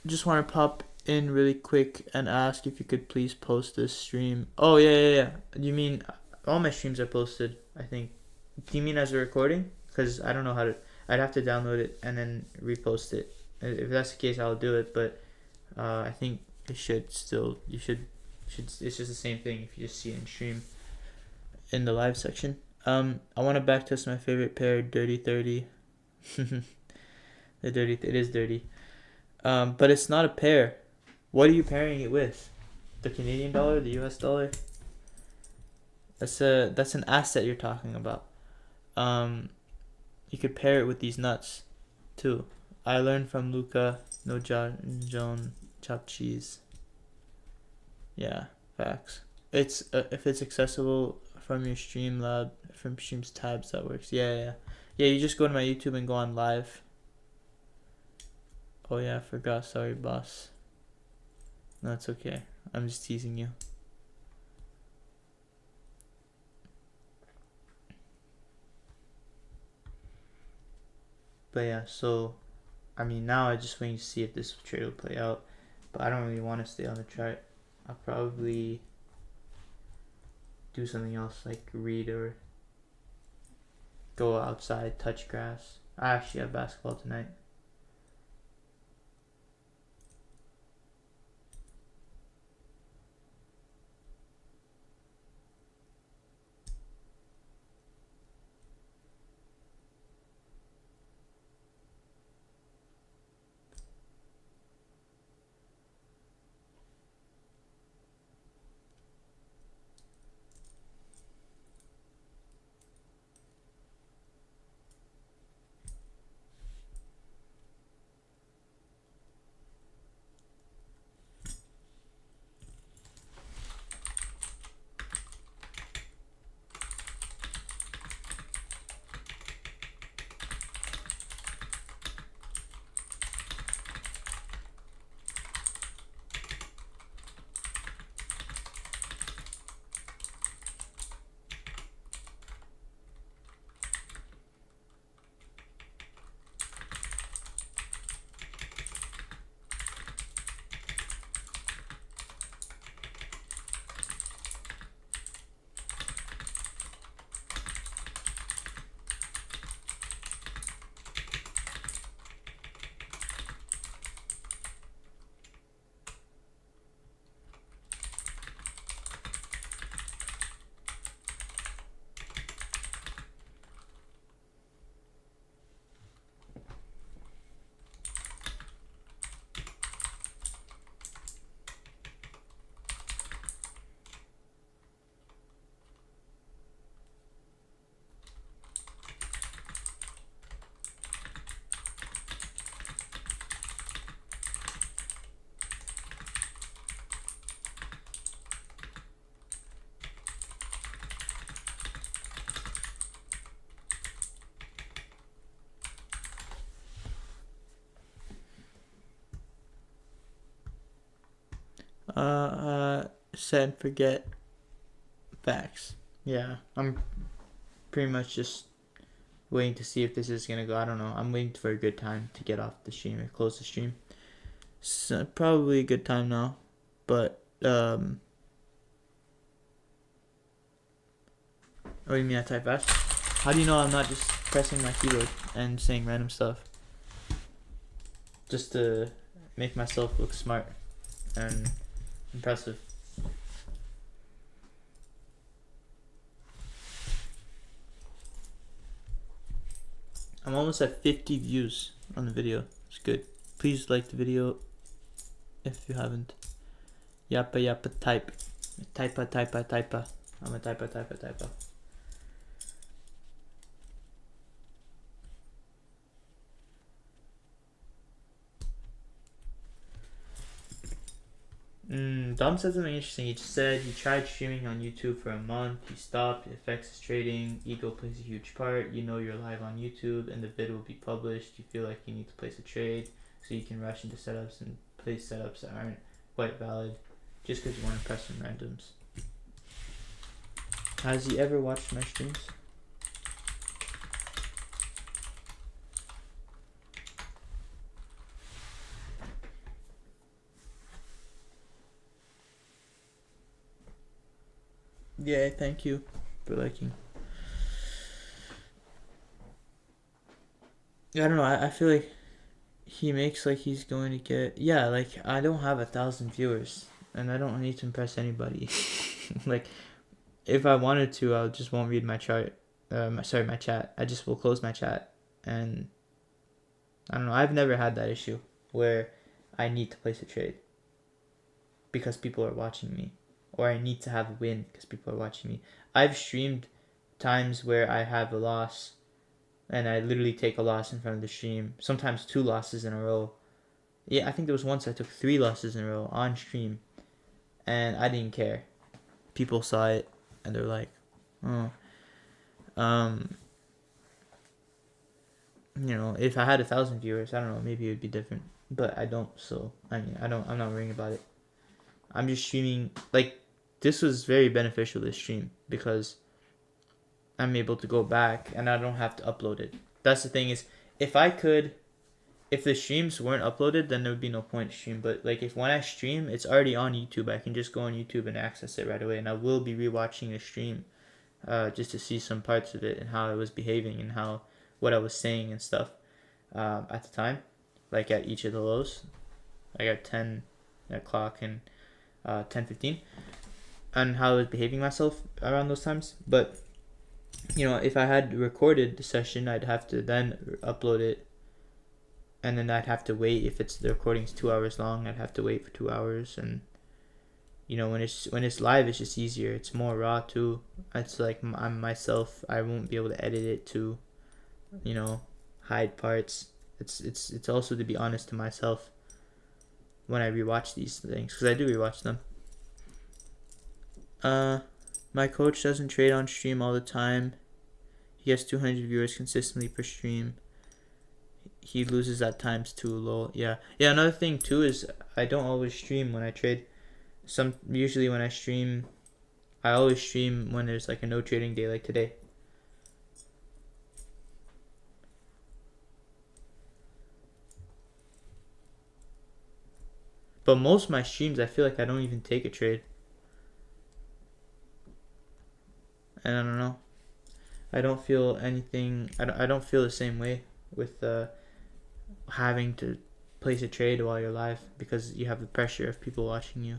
Just want to pop in really quick and ask if you could please post this stream. Oh yeah. You mean all my streams are posted, I think. Do you mean as a recording? Because I don't know how to. I'd have to download it and then repost it. If that's the case, I'll do it. But I think it should still. You should. It's just the same thing if you just see it in stream in the live section. I want to backtest my favorite pair, Dirty 30. It is dirty. But it's not a pair. What are you pairing it with? The Canadian dollar, the US dollar? That's an asset you're talking about. You could pair it with these nuts too. I learned from Luca, no Joan, chopped cheese. Yeah, facts. It's if it's accessible from your Streamlab, from Streams tabs, that works. Yeah. You just go to my YouTube and go on live. Oh yeah, I forgot. Sorry, boss. No, it's okay. I'm just teasing you. But yeah, so I mean, now I just waiting to see if this trade will play out. But I don't really want to stay on the chart. I'll probably do something else like read or go outside, touch grass. I actually have basketball tonight. Set and forget facts. Yeah, I'm pretty much just waiting to see if this is gonna go. I don't know. I'm waiting for a good time to get off the stream or close the stream. So probably a good time now, but what do you mean I type fast? How do you know I'm not just pressing my keyboard and saying random stuff? Just to make myself look smart and impressive. I'm almost at 50 views on the video. It's good. Please like the video if you haven't. Yappa yappa type. Typa typa typa. I'm a typa typa typa. Dom said something interesting. He just said he tried streaming on YouTube for a month. He stopped. It affects his trading. Ego plays a huge part. You know you're live on YouTube and the vid will be published. You feel like you need to place a trade so you can rush into setups and place setups that aren't quite valid just because you want to press some randoms. Has he ever watched my streams? Yeah, thank you for liking. I don't know, I feel like he makes like he's going to get... Yeah, like, I don't have 1,000 viewers, and I don't need to impress anybody. Like, if I wanted to, I just won't read my chart. My chat. I just will close my chat, and... I don't know, I've never had that issue where I need to place a trade because people are watching me. Or I need to have a win because people are watching me. I've streamed times where I have a loss and I literally take a loss in front of the stream. Sometimes 2 losses in a row. Yeah, I think there was once I took 3 losses in a row on stream and I didn't care. People saw it and they're like, oh. You know, if I had 1,000 viewers, I don't know, maybe it would be different. But I don't, so I mean, I'm not worrying about it. I'm just streaming, like, this was very beneficial, this stream, because I'm able to go back and I don't have to upload it. That's the thing is, if the streams weren't uploaded, then there would be no point to stream. But like, if when I stream, it's already on YouTube, I can just go on YouTube and access it right away, and I will be rewatching the stream just to see some parts of it and how I was behaving and what I was saying and stuff at the time, like at each of the lows, like at 10 o'clock and 10:15, and how I was behaving myself around those times. But if I had recorded the session, I'd have to then upload it, and then I'd have to wait. If the recording's 2 hours long, I'd have to wait for 2 hours. And when it's live, it's just easier. It's more raw too. It's like I'm myself. I won't be able to edit it to hide parts. It's also to be honest to myself when I rewatch these things, because I do rewatch them. My coach doesn't trade on stream all the time. He has 200 viewers consistently per stream. He loses at times too low. Yeah. Another thing too is I don't always stream when I trade. Usually when I stream, I always stream when there's like a no trading day, like today. But most of my streams, I feel like I don't even take a trade. And I don't know. I don't feel anything. I don't feel the same way with having to place a trade while you're live, because you have the pressure of people watching you.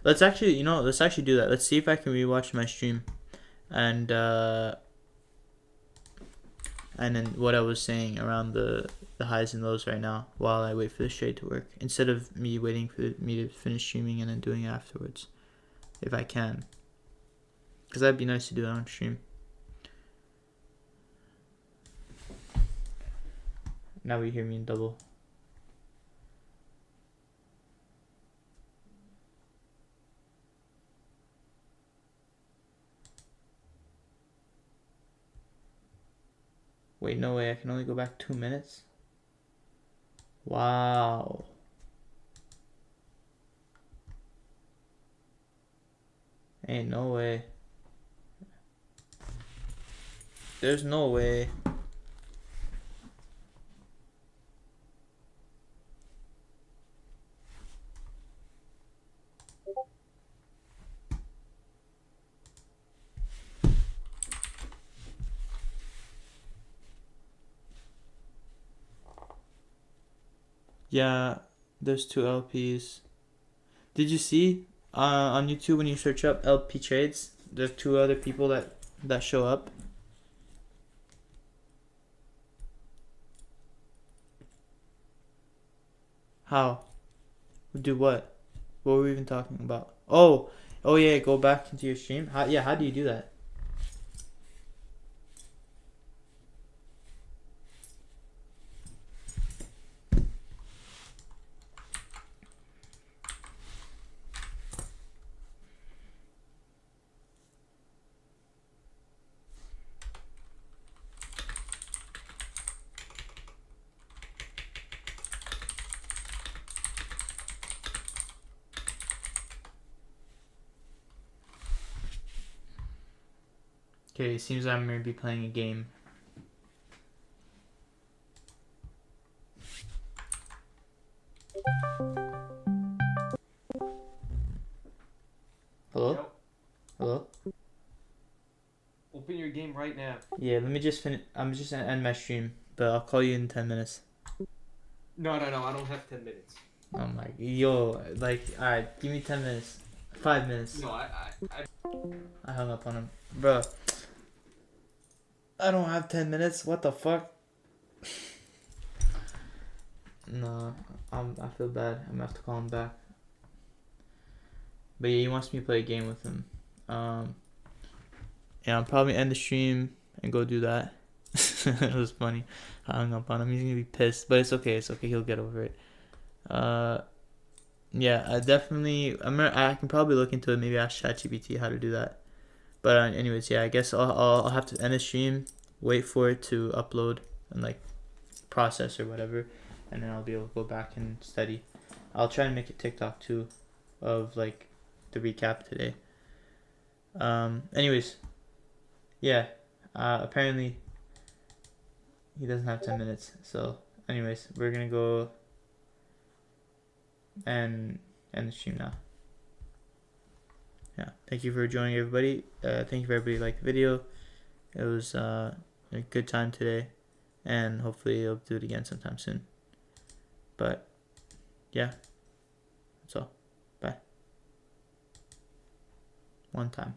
Let's actually do that. Let's see if I can rewatch my stream, and then what I was saying around the highs and lows right now while I wait for the trade to work, instead of me waiting for me to finish streaming and then doing it afterwards, if I can, because that'd be nice to do it on stream. Now we hear me in double. Wait, no way, I can only go back 2 minutes? Wow. Ain't no way. There's no way. Yeah, there's 2 LPs. Did you see on YouTube when you search up LPTrades, there's 2 other people that show up? How? Do what? What were we even talking about? Oh yeah, go back into your stream. How do you do that? Okay, it seems I'm gonna be playing a game. Hello? Yep. Hello? Open your game right now. Yeah, let me just finish. I'm just gonna end my stream, but I'll call you in 10 minutes. No, I don't have 10 minutes. Oh my, alright, give me 10 minutes. 5 minutes. No, I hung up on him. Bro, I don't have 10 minutes. What the fuck? No, I feel bad. I'm gonna have to call him back. But yeah, he wants me to play a game with him. Yeah, I'll probably end the stream and go do that. It was funny. I hung up on him. He's gonna be pissed, but it's okay. It's okay. He'll get over it. Yeah, I can probably look into it. Maybe ask ChatGPT how to do that. But anyways, yeah, I guess I'll have to end the stream, wait for it to upload and like process or whatever, and then I'll be able to go back and study. I'll try and make a TikTok too, of like the recap today. Anyways, yeah. Apparently he doesn't have 10 minutes. So, anyways, we're gonna go and end the stream now. Yeah, thank you for joining, everybody. Thank you for everybody who liked the video. It was a good time today, and hopefully I'll do it again sometime soon. But yeah, that's all. Bye. One time.